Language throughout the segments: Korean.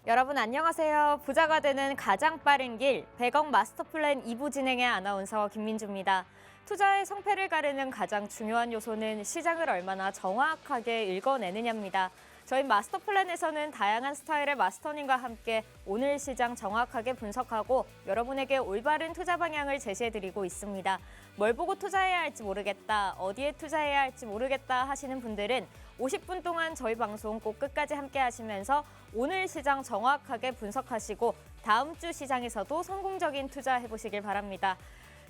여러분 안녕하세요. 부자가 되는 가장 빠른 길 100억 마스터 플랜 2부 진행의 아나운서 김민주입니다. 투자의 성패를 가르는 가장 중요한 요소는 시장을 얼마나 정확하게 읽어내느냐입니다. 저희 마스터 플랜에서는 다양한 스타일의 마스터님과 함께 오늘 시장 정확하게 분석하고 여러분에게 올바른 투자 방향을 제시해드리고 있습니다. 뭘 보고 투자해야 할지 모르겠다, 어디에 투자해야 할지 모르겠다 하시는 분들은 50분 동안 저희 방송 꼭 끝까지 함께 하시면서 오늘 시장 정확하게 분석하시고 다음 주 시장에서도 성공적인 투자 해보시길 바랍니다.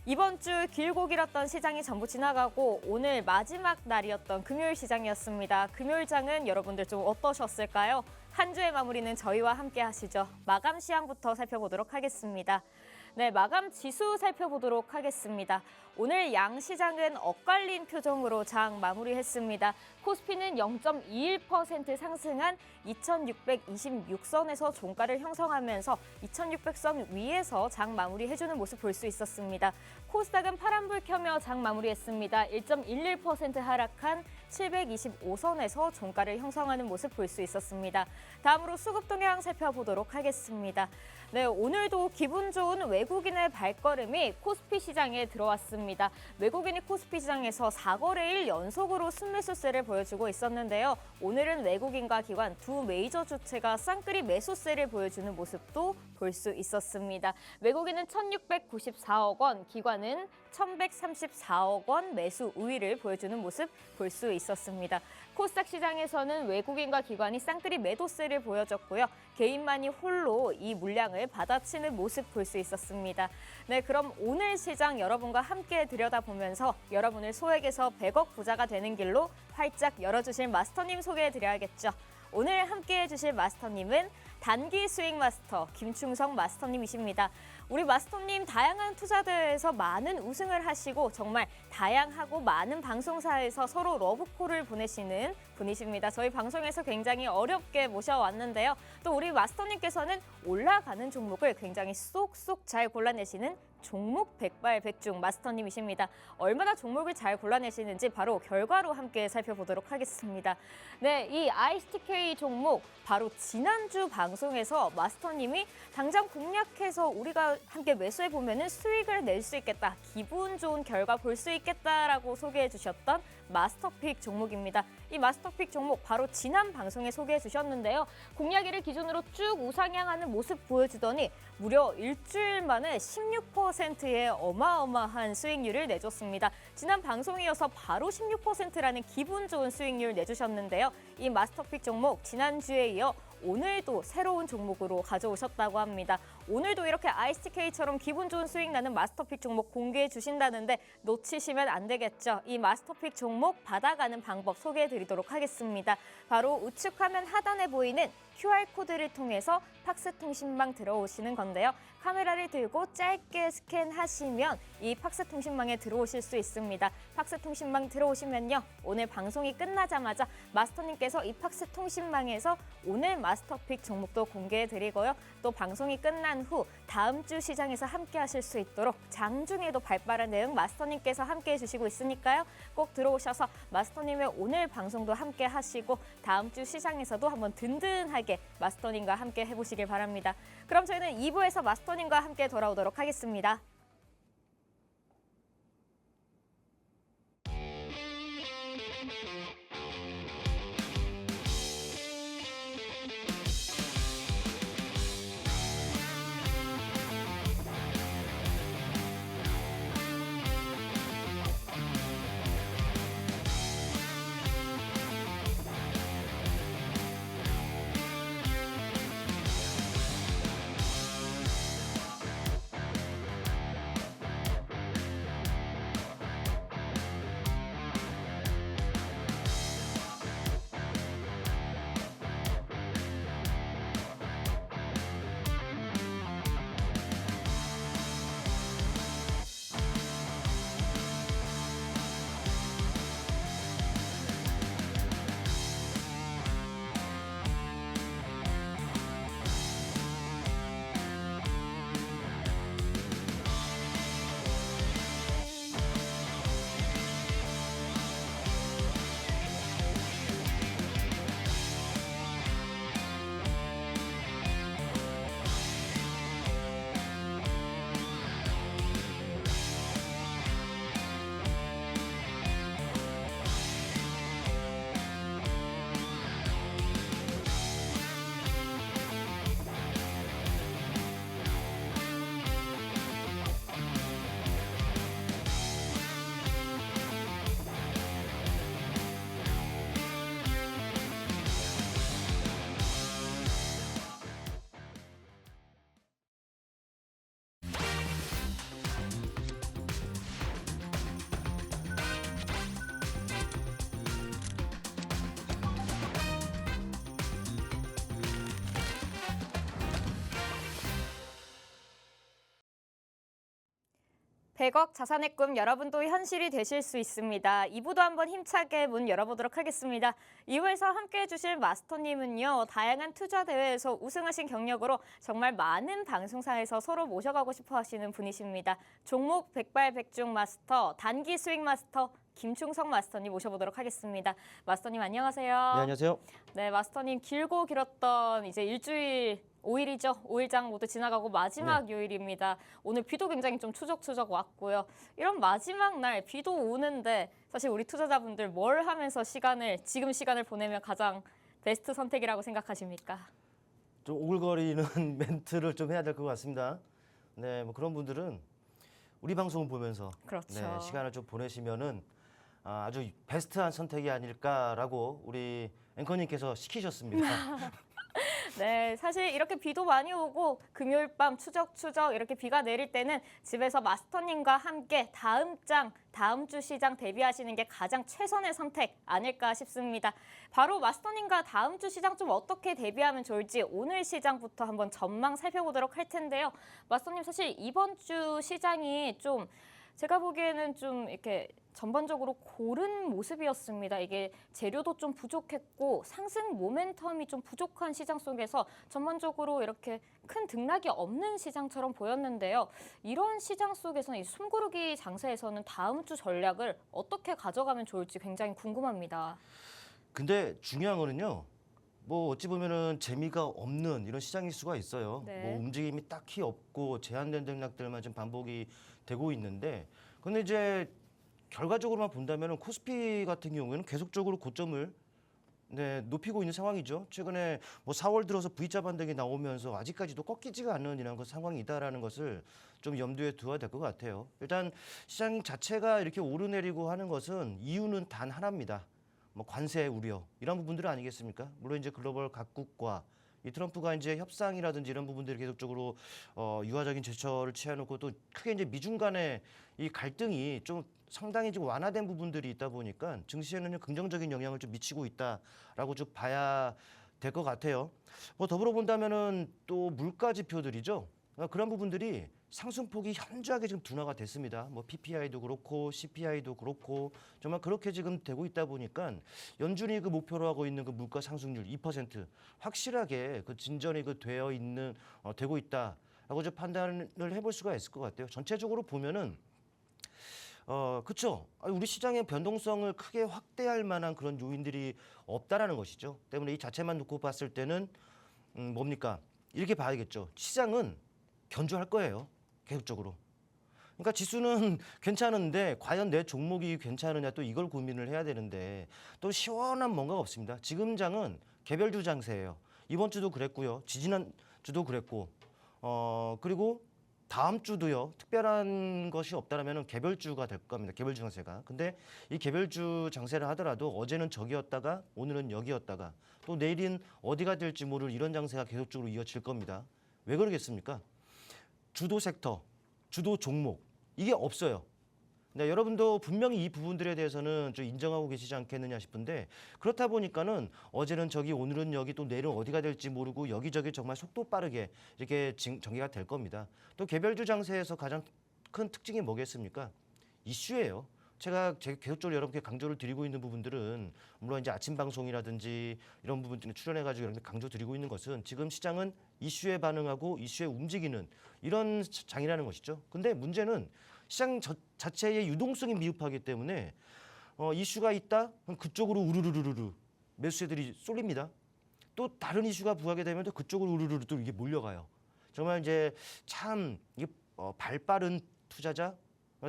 이번 주 길고 길었던 시장이 전부 지나가고 오늘 마지막 날이었던 금요일 시장이었습니다. 금요일장은 여러분들 좀 어떠셨을까요? 한 주의 마무리는 저희와 함께 하시죠. 마감 시황부터 살펴보도록 하겠습니다. 네, 마감 지수 살펴보도록 하겠습니다. 오늘 양시장은 엇갈린 표정으로 장 마무리했습니다. 코스피는 0.21% 상승한 2626선에서 종가를 형성하면서 2600선 위에서 장 마무리해주는 모습 볼 수 있었습니다. 코스닥은 파란불 켜며 장 마무리했습니다. 1.11% 하락한 725선에서 종가를 형성하는 모습 볼 수 있었습니다. 다음으로 수급 동향 살펴보도록 하겠습니다. 네, 오늘도 기분 좋은 외국인의 발걸음이 코스피 시장에 들어왔습니다. 외국인이 코스피 시장에서 4거래일 연속으로 순매수세를 보여주고 있었는데요. 오늘은 외국인과 기관 두 메이저 주체가 쌍끌이 매수세를 보여주는 모습도 볼 수 있었습니다. 외국인은 1,694억 원, 기관은 1,134억 원 매수 우위를 보여주는 모습 볼 수 있었습니다. 코스닥 시장에서는 외국인과 기관이 쌍끌이 매도세를 보여줬고요. 개인만이 홀로 이 물량을 받아치는 모습 볼 수 있었습니다. 네, 그럼 오늘 시장 여러분과 함께 들여다보면서 여러분을 소액에서 100억 부자가 되는 길로 활짝 열어주실 마스터님 소개해드려야겠죠. 오늘 함께해 주실 마스터님은 단기 수익 마스터 김충성 마스터님이십니다. 우리 마스터님 다양한 투자대회에서 많은 우승을 하시고 정말 다양하고 많은 방송사에서 서로 러브콜을 보내시는 분이십니다. 저희 방송에서 굉장히 어렵게 모셔왔는데요. 또 우리 마스터님께서는 올라가는 종목을 굉장히 쏙쏙 잘 골라내시는 종목 백발백중 마스터님이십니다. 얼마나 종목을 잘 골라내시는지 바로 결과로 함께 살펴보도록 하겠습니다. 네, 이 ISTK 종목 바로 지난주 방송에서 마스터님이 당장 공략해서 우리가 함께 매수해보면 수익을 낼 수 있겠다, 기분 좋은 결과 볼 수 있겠다라고 소개해 주셨던 마스터픽 종목입니다. 이 마스터픽 종목 바로 지난 방송에 소개해 주셨는데요. 공략일을 기준으로 쭉 우상향하는 모습 보여주더니 무려 일주일 만에 16%의 어마어마한 수익률을 내줬습니다. 지난 방송이어서 바로 16%라는 기분 좋은 수익률 내주셨는데요. 이 마스터픽 종목 지난주에 이어 오늘도 새로운 종목으로 가져오셨다고 합니다. 오늘도 이렇게 ISTK처럼 기분 좋은 수익 나는 마스터픽 종목 공개해 주신다는데 놓치시면 안 되겠죠. 이 마스터픽 종목 받아가는 방법 소개해 드리도록 하겠습니다. 바로 우측 화면 하단에 보이는 QR코드를 통해서 팍스통신망 들어오시는 건데요. 카메라를 들고 짧게 스캔하시면 이 팍스통신망에 들어오실 수 있습니다. 팍스통신망 들어오시면요. 오늘 방송이 끝나자마자 마스터님께서 이 팍스통신망에서 오늘 마스터픽 종목도 공개해드리고요. 또 방송이 끝난 후 다음 주 시장에서 함께 하실 수 있도록 장중에도 발빠른 대응 마스터님께서 함께 해주시고 있으니까요. 꼭 들어오셔서 마스터님의 오늘 방송도 함께 하시고 다음 주 시장에서도 한번 든든하게 마스터님과 함께 해보시길 바랍니다. 그럼 저희는 2부에서 마스터님과 함께 돌아오도록 하겠습니다. 100억 자산의 꿈 여러분도 현실이 되실 수 있습니다. 2부도 한번 힘차게 문 열어보도록 하겠습니다. 2부에서 함께해 주실 마스터님은요. 다양한 투자 대회에서 우승하신 경력으로 정말 많은 방송사에서 서로 모셔가고 싶어 하시는 분이십니다. 종목 백발백중 마스터, 단기 수익 마스터 김충석 마스터님 모셔보도록 하겠습니다. 마스터님 안녕하세요. 네, 안녕하세요. 네, 마스터님 길고 길었던 이제 일주일 5일이죠. 5일장 모두 지나가고 마지막 요일입니다. 오늘 비도 굉장히 좀 추적추적 왔고요. 이런 마지막 날 비도 오는데 사실 우리 투자자분들 뭘 하면서 지금 시간을 보내면 가장 베스트 선택이라고 생각하십니까? 좀 오글거리는 멘트를 좀 해야 될 것 같습니다. 네, 뭐 그런 분들은 우리 방송을 보면서 그렇죠. 네, 시간을 좀 보내시면은 아주 베스트한 선택이 아닐까라고 우리 앵커님께서 시키셨습니다. 네, 사실 이렇게 비도 많이 오고 금요일 밤 추적추적 이렇게 비가 내릴 때는 집에서 마스터님과 함께 다음 주 시장 대비하시는 게 가장 최선의 선택 아닐까 싶습니다. 바로 마스터님과 다음 주 시장 좀 어떻게 대비하면 좋을지 오늘 시장부터 한번 전망 살펴보도록 할 텐데요. 마스터님 사실 이번 주 시장이 좀 제가 보기에는 좀 이렇게 전반적으로 고른 모습이었습니다. 이게 재료도 좀 부족했고 상승 모멘텀이 좀 부족한 시장 속에서 전반적으로 이렇게 큰 등락이 없는 시장처럼 보였는데요. 이런 시장 속에서는 이 숨고르기 장세에서는 다음 주 전략을 어떻게 가져가면 좋을지 굉장히 궁금합니다. 근데 중요한 거는요. 뭐 어찌 보면은 재미가 없는 이런 시장일 수가 있어요. 네. 뭐 움직임이 딱히 없고 제한된 등락들만 좀 반복이 되고 있는데, 근데 이제 결과적으로만 본다면은 코스피 같은 경우에는 계속적으로 고점을 높이고 있는 상황이죠. 최근에 뭐 4월 들어서 V자 반등이 나오면서 아직까지도 꺾이지가 않는 이런 그 상황이다라는 것을 좀 염두에 두어야 될 것 같아요. 일단 시장 자체가 이렇게 오르내리고 하는 것은 이유는 단 하나입니다. 뭐 관세 우려 이런 부분들은 아니겠습니까? 물론 이제 글로벌 각국과 이 트럼프가 이제 협상이라든지 이런 부분들이 계속적으로 유화적인 제스처를 취해놓고 또 크게 이제 미중 간의 이 갈등이 좀 상당히 좀 완화된 부분들이 있다 보니까 증시에는 긍정적인 영향을 좀 미치고 있다라고 좀 봐야 될 것 같아요. 뭐 더불어 본다면은 또 물가 지표들이죠. 그런 부분들이 상승폭이 현저하게 지금 둔화가 됐습니다. 뭐 PPI도 그렇고 CPI도 그렇고 정말 그렇게 지금 되고 있다 보니까 연준이 그 목표로 하고 있는 그 물가 상승률 2% 확실하게 그 진전이 그 되고 있다라고 좀 판단을 해볼 수가 있을 것 같아요. 전체적으로 보면은 그렇죠. 우리 시장의 변동성을 크게 확대할 만한 그런 요인들이 없다라는 것이죠. 때문에 이 자체만 놓고 봤을 때는 뭡니까? 이렇게 봐야겠죠. 시장은 견조할 거예요. 계속적으로. 그러니까 지수는 괜찮은데 과연 내 종목이 괜찮으냐 또 이걸 고민을 해야 되는데 또 시원한 뭔가가 없습니다. 지금 장은 개별주 장세예요. 이번 주도 그랬고요. 지지난 주도 그랬고 그리고 다음 주도요. 특별한 것이 없다라면 개별주가 될 겁니다. 개별주 장세가. 근데 이 개별주 장세를 하더라도 어제는 저기였다가 오늘은 여기였다가 또 내일은 어디가 될지 모를 이런 장세가 계속적으로 이어질 겁니다. 왜 그러겠습니까? 주도 섹터, 주도 종목 이게 없어요. 네, 여러분도 분명히 이 부분들에 대해서는 좀 인정하고 계시지 않겠느냐 싶은데 그렇다 보니까는 어제는 저기 오늘은 여기 또 내일은 어디가 될지 모르고 여기저기 정말 속도 빠르게 이렇게 전개가 될 겁니다. 또 개별주 장세에서 가장 큰 특징이 뭐겠습니까? 이슈예요. 제가 계속적으로 여러분께 강조를 드리고 있는 부분들은 물론 이제 아침 방송이라든지 이런 부분들에 출연해가지고 여러분께 강조 드리고 있는 것은 지금 시장은 이슈에 반응하고 이슈에 움직이는 이런 장이라는 것이죠. 근데 문제는 시장 자체의 유동성이 미흡하기 때문에 이슈가 있다? 그럼 그쪽으로 우르르르르 매수세들이 쏠립니다. 또 다른 이슈가 부각이 되면 또 그쪽으로 우르르르 또 이게 몰려가요. 정말 이제 참 이게 발빠른 투자자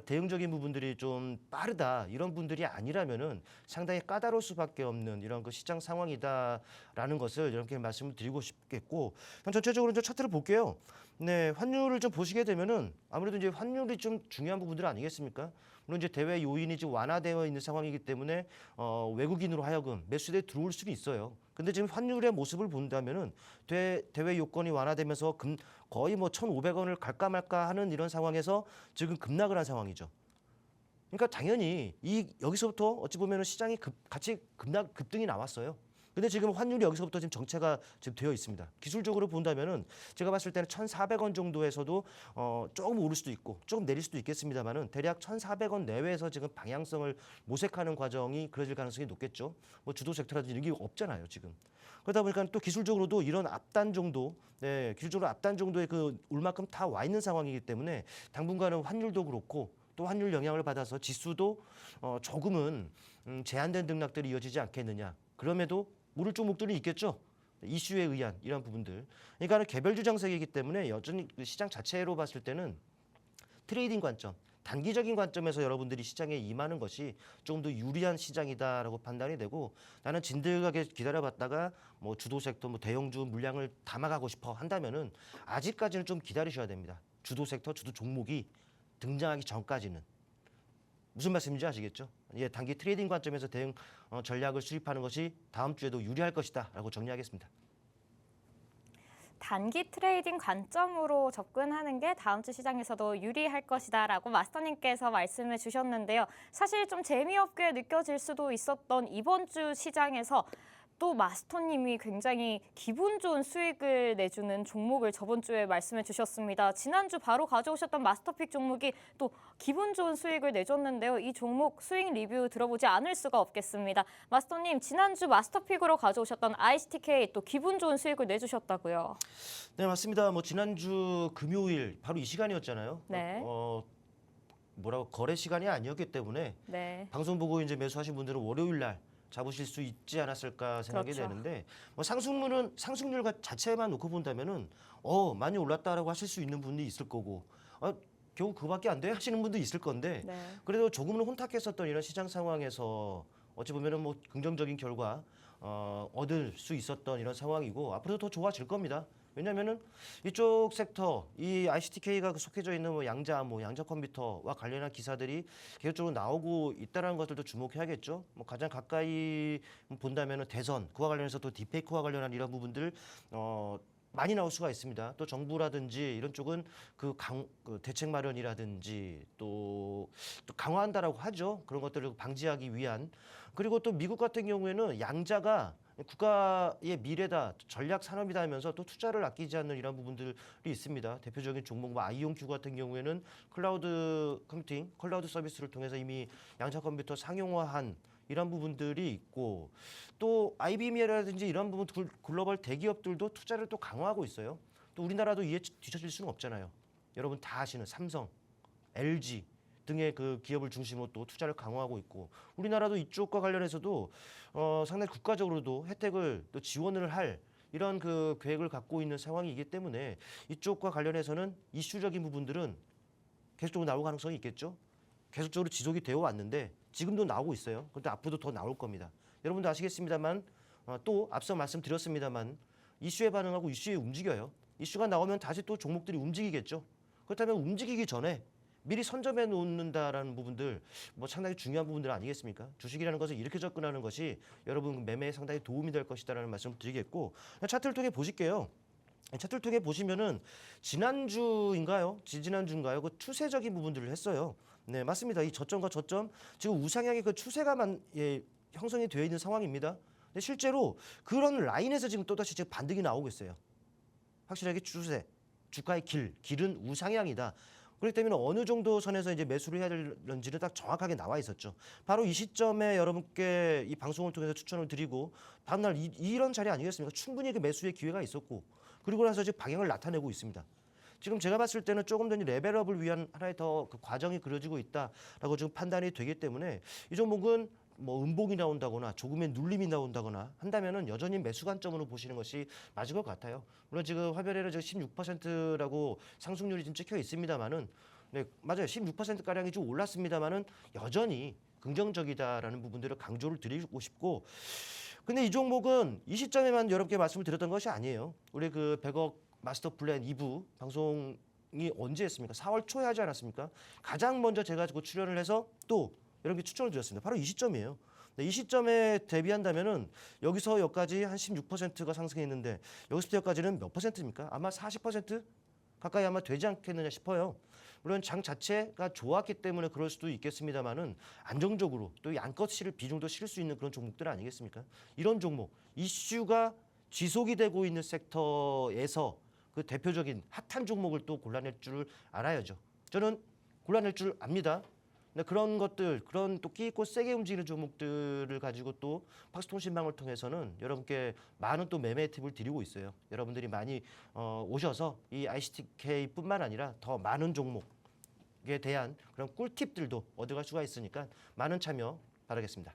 대응적인 부분들이 좀 빠르다 이런 분들이 아니라면은 상당히 까다로울 수밖에 없는 이런 그 시장 상황이다라는 것을 이렇게 말씀을 드리고 싶겠고 전체적으로 이제 차트를 볼게요. 네, 환율을 좀 보시게 되면은 아무래도 이제 환율이 좀 중요한 부분들 아니겠습니까? 물론 이제 대외 요인이 지금 완화되어 있는 상황이기 때문에 외국인으로 하여금 매수대에 들어올 수는 있어요. 근데 지금 환율의 모습을 본다면은 대외 요건이 완화되면서 거의 뭐 1,500원을 갈까 말까 하는 이런 상황에서 지금 급락을 한 상황이죠. 그러니까 당연히 여기서부터 어찌 보면은 시장이 급등이 나왔어요. 근데 지금 환율이 여기서부터 지금 정체가 지금 되어 있습니다. 기술적으로 본다면은 제가 봤을 때는 1,400원 정도에서도 조금 오를 수도 있고 조금 내릴 수도 있겠습니다만은 대략 1,400원 내외에서 지금 방향성을 모색하는 과정이 그려질 가능성이 높겠죠. 뭐 주도 섹터라든지 이런 게 없잖아요, 지금. 그러다 보니까 또 기술적으로도 이런 앞단 정도, 기술적으로 앞단 정도의 그 올 만큼 다 와 있는 상황이기 때문에 당분간은 환율도 그렇고 또 환율 영향을 받아서 지수도 조금은 제한된 등락들이 이어지지 않겠느냐. 그럼에도 오를 종목들이 있겠죠. 이슈에 의한 이런 부분들. 그러니까 개별주 장세이기 때문에 여전히 그 시장 자체로 봤을 때는 트레이딩 관점, 단기적인 관점에서 여러분들이 시장에 임하는 것이 조금 더 유리한 시장이다라고 판단이 되고 나는 진득하게 기다려봤다가 뭐 주도 섹터, 뭐 대형주 물량을 담아가고 싶어 한다면은 아직까지는 좀 기다리셔야 됩니다. 주도 섹터, 주도 종목이 등장하기 전까지는. 무슨 말씀인지 아시겠죠? 예, 단기 트레이딩 관점에서 대응 전략을 수립하는 것이 다음 주에도 유리할 것이다라고 정리하겠습니다. 단기 트레이딩 관점으로 접근하는 게 다음 주 시장에서도 유리할 것이다라고 마스터님께서 말씀해 주셨는데요. 사실 좀 재미없게 느껴질 수도 있었던 이번 주 시장에서 또 마스터님이 굉장히 기분 좋은 수익을 내주는 종목을 저번 주에 말씀해 주셨습니다. 지난주 바로 가져오셨던 마스터픽 종목이 또 기분 좋은 수익을 내줬는데요. 이 종목 수익 리뷰 들어보지 않을 수가 없겠습니다. 마스터님, 지난주 마스터픽으로 가져오셨던 ICTK 또 기분 좋은 수익을 내주셨다고요. 네, 맞습니다. 뭐 지난주 금요일 바로 이 시간이었잖아요. 네. 뭐라고 거래 시간이 아니었기 때문에 네. 방송 보고 이제 매수하신 분들은 월요일 날 잡으실 수 있지 않았을까 생각이 그렇죠. 되는데 뭐 상승률 자체만 놓고 본다면은 많이 올랐다라고 하실 수 있는 분이 있을 거고 겨우 그거밖에 안 돼 하시는 분도 있을 건데 네. 그래도 조금은 혼탁했었던 이런 시장 상황에서 어찌 보면은 뭐 긍정적인 결과 얻을 수 있었던 이런 상황이고 앞으로도 더 좋아질 겁니다. 왜냐면은 이쪽 섹터, 이 ICTK가 속해져 있는 뭐 양자 컴퓨터와 관련한 기사들이 계속적으로 나오고 있다는 것들도 주목해야겠죠. 뭐 가장 가까이 본다면은 대선, 그와 관련해서 또 딥페이크와 관련한 이런 부분들 많이 나올 수가 있습니다. 또 정부라든지 이런 쪽은 그 대책 마련이라든지 또 강화한다라고 하죠. 그런 것들을 방지하기 위한. 그리고 또 미국 같은 경우에는 양자가 국가의 미래다, 전략 산업이다 하면서 또 투자를 아끼지 않는 이런 부분들이 있습니다. 대표적인 종목 뭐 아이온큐 같은 경우에는 클라우드 컴퓨팅, 클라우드 서비스를 통해서 이미 양자 컴퓨터 상용화한 이런 부분들이 있고 또 IBM이라든지 이런 부분 글로벌 대기업들도 투자를 또 강화하고 있어요. 또 우리나라도 이에 뒤처질 수는 없잖아요. 여러분 다 아시는 삼성, LG 등의 그 기업을 중심으로 또 투자를 강화하고 있고 우리나라도 이쪽과 관련해서도 상당히 국가적으로도 혜택을 또 지원을 할 이런 그 계획을 갖고 있는 상황이기 때문에 이쪽과 관련해서는 이슈적인 부분들은 계속적으로 나올 가능성이 있겠죠. 계속적으로 지속이 되어 왔는데 지금도 나오고 있어요. 그런데 앞으로도 더 나올 겁니다. 여러분도 아시겠습니다만 또 앞서 말씀드렸습니다만 이슈에 반응하고 이슈에 움직여요. 이슈가 나오면 다시 또 종목들이 움직이겠죠. 그렇다면 움직이기 전에 미리 선점해 놓는다라는 부분들 뭐 상당히 중요한 부분들 아니겠습니까? 주식이라는 것을 이렇게 접근하는 것이 여러분 매매에 상당히 도움이 될 것이다라는 말씀을 드리겠고 차트를 통해 보실게요. 차트를 통해 보시면은 지난주인가요? 지지난주인가요? 그 추세적인 부분들을 했어요. 네, 맞습니다. 이 저점과 저점 지금 우상향의 그 추세가 형성이 되어 있는 상황입니다. 근데 실제로 그런 라인에서 지금 또다시 지금 반등이 나오고 있어요. 확실하게 추세, 주가의 길은 우상향이다. 그렇기 때문에 어느 정도 선에서 이제 매수를 해야 될런지는 딱 정확하게 나와 있었죠. 바로 이 시점에 여러분께 이 방송을 통해서 추천을 드리고 다음날 이런 자리 아니겠습니까? 충분히 그 매수의 기회가 있었고 그리고 나서 지금 방향을 나타내고 있습니다. 지금 제가 봤을 때는 조금 더 레벨업을 위한 하나의 더 그 과정이 그려지고 있다라고 지금 판단이 되기 때문에 이 종목은 뭐 음봉이 나온다거나 조금의 눌림이 나온다거나 한다면은 여전히 매수 관점으로 보시는 것이 맞을 것 같아요. 물론 지금 화별에는 16%라고 상승률이 좀 찍혀 있습니다만은 네, 맞아요. 16% 가량이 좀 올랐습니다만은 여전히 긍정적이다라는 부분들을 강조를 드리고 싶고 근데 이 종목은 이 시점에만 여러분께 말씀을 드렸던 것이 아니에요. 우리 그 100억 마스터 플랜 2부 방송이 언제 했습니까? 4월 초에 하지 않았습니까? 가장 먼저 제가 출연을 해서 또 여러분께 추천을 드렸습니다. 바로 이 시점이에요. 이 시점에 대비한다면은 여기서 여기까지 한 16%가 상승했는데 여기서부터 여기까지는 몇 퍼센트입니까? 아마 40% 가까이 아마 되지 않겠느냐 싶어요. 물론 장 자체가 좋았기 때문에 그럴 수도 있겠습니다만은 안정적으로 또 양껏 실을 비중도 실을 수 있는 그런 종목들 아니겠습니까? 이런 종목 이슈가 지속이 되고 있는 섹터에서 그 대표적인 핫한 종목을 또 골라낼 줄 알아야죠. 저는 골라낼 줄 압니다. 근데 그런 것들, 그런 또 끼 있고 세게 움직이는 종목들을 가지고 또 팍스통신망을 통해서는 여러분께 많은 또 매매 팁을 드리고 있어요. 여러분들이 많이 오셔서 이 ICTK뿐만 아니라 더 많은 종목에 대한 그런 꿀팁들도 얻어갈 수가 있으니까 많은 참여 바라겠습니다.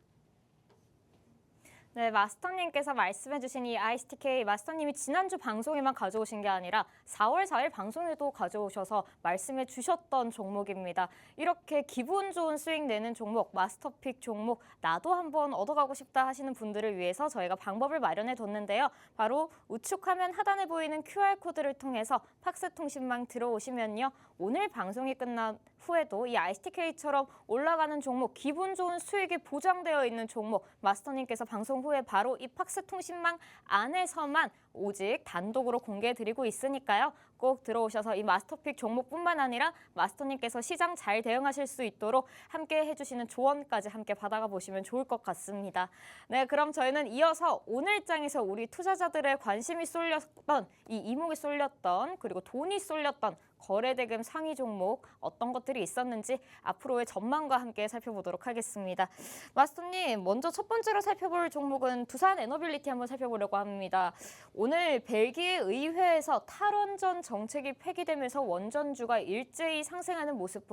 네, 마스터님께서 말씀해주신 이 ICTK 마스터님이 지난주 방송에만 가져오신 게 아니라 4월 4일 방송에도 가져오셔서 말씀해 주셨던 종목입니다. 이렇게 기분 좋은 수익 내는 종목, 마스터픽 종목 나도 한번 얻어가고 싶다 하시는 분들을 위해서 저희가 방법을 마련해 뒀는데요. 바로 우측 화면 하단에 보이는 QR코드를 통해서 팍스통신망 들어오시면요. 오늘 방송이 끝난 후에도 이 ICTK처럼 올라가는 종목, 기분 좋은 수익이 보장되어 있는 종목 마스터님께서 방송 후에 바로 이 팍스통신망 안에서만 오직 단독으로 공개해드리고 있으니까요. 꼭 들어오셔서 이 마스터픽 종목뿐만 아니라 마스터님께서 시장 잘 대응하실 수 있도록 함께 해주시는 조언까지 함께 받아가 보시면 좋을 것 같습니다. 네, 그럼 저희는 이어서 오늘 장에서 우리 투자자들의 관심이 쏠렸던 이 이목이 쏠렸던 그리고 돈이 쏠렸던 거래대금 상위 종목 어떤 것들이 있었는지 앞으로의 전망과 함께 살펴보도록 하겠습니다. 마스터님, 먼저 첫 번째로 살펴볼 종목은 두산 에너빌리티 한번 살펴보려고 합니다. 오늘 벨기에 의회에서 탈원전 정책이 폐기되면서 원전주가 일제히 상승하는 모습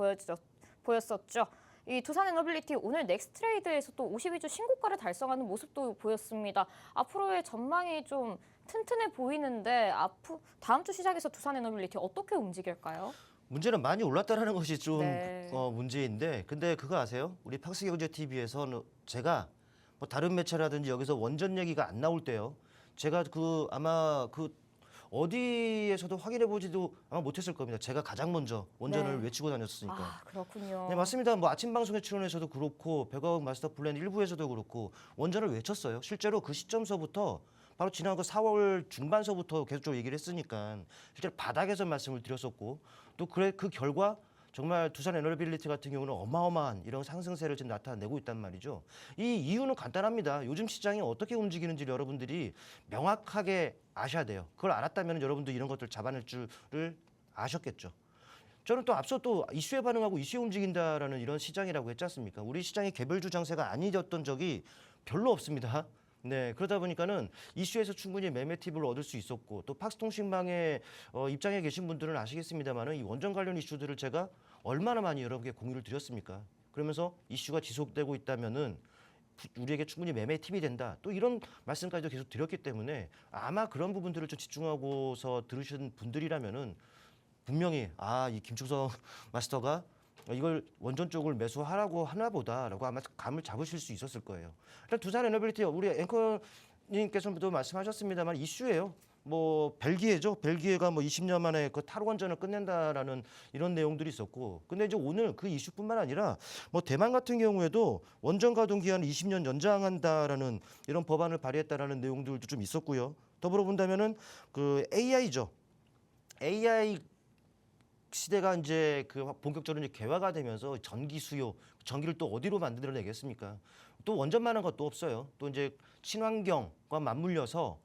보였었죠. 이 두산 에너빌리티 오늘 넥스트레이드에서 또 52주 신고가를 달성하는 모습도 보였습니다. 앞으로의 전망이 좀 튼튼해 보이는데 다음 주 시작에서 두산 에너빌리티 어떻게 움직일까요? 문제는 많이 올랐다는 것이 좀 네. 문제인데, 근데 그거 아세요? 우리 팍스경제TV에서는 제가 뭐 다른 매체라든지 여기서 원전 얘기가 안 나올 때요. 제가 아마 어디에서도 확인해 보지도 아마 못했을 겁니다. 제가 가장 먼저 원전을 네. 외치고 다녔으니까. 아, 그렇군요. 네, 맞습니다. 뭐 아침 방송에 출연해서도 그렇고 백억 마스터 플랜 1부에서도 그렇고 원전을 외쳤어요. 실제로 그 시점서부터 바로 지난 그 4월 중반서부터 계속적으로 얘기를 했으니까 실제로 바닥에서 말씀을 드렸었고 또 그 결과 정말 두산 에너빌리티 같은 경우는 어마어마한 이런 상승세를 지금 나타내고 있단 말이죠. 이 이유는 간단합니다. 요즘 시장이 어떻게 움직이는지 여러분들이 명확하게 아셔야 돼요. 그걸 알았다면 여러분도 이런 것들 잡아낼 줄을 아셨겠죠. 저는 또 앞서 또 이슈에 반응하고 이슈에 움직인다라는 이런 시장이라고 했지 않습니까? 우리 시장이 개별주 장세가 아니었던 적이 별로 없습니다. 네, 그러다 보니까는 이슈에서 충분히 매매 팁을 얻을 수 있었고 또 팍스통신망의 입장에 계신 분들은 아시겠습니다만은 이 원전 관련 이슈들을 제가 얼마나 많이 여러분께 공유를 드렸습니까? 그러면서 이슈가 지속되고 있다면은 우리에게 충분히 매매 팁이 된다. 또 이런 말씀까지도 계속 드렸기 때문에 아마 그런 부분들을 좀 집중하고서 들으신 분들이라면은 분명히 이 김충성 마스터가 이걸 원전 쪽을 매수하라고 하나 보다라고 아마 감을 잡으실 수 있었을 거예요. 일단 두산 에너빌리티 우리 앵커님께서도 말씀하셨습니다만 이슈예요. 뭐 벨기에죠. 벨기에가 뭐 20년 만에 그 탈원전을 끝낸다라는 이런 내용들이 있었고, 근데 이제 오늘 그 이슈뿐만 아니라 뭐 대만 같은 경우에도 원전 가동 기한을 20년 연장한다라는 이런 법안을 발의했다라는 내용들도 좀 있었고요. 더불어 본다면은 그 AI죠. AI 시대가 이제 그 본격적으로 이제 개화가 되면서 전기 수요, 전기를 또 어디로 만들어내겠습니까? 또 원전만한 것도 없어요. 또 이제 친환경과 맞물려서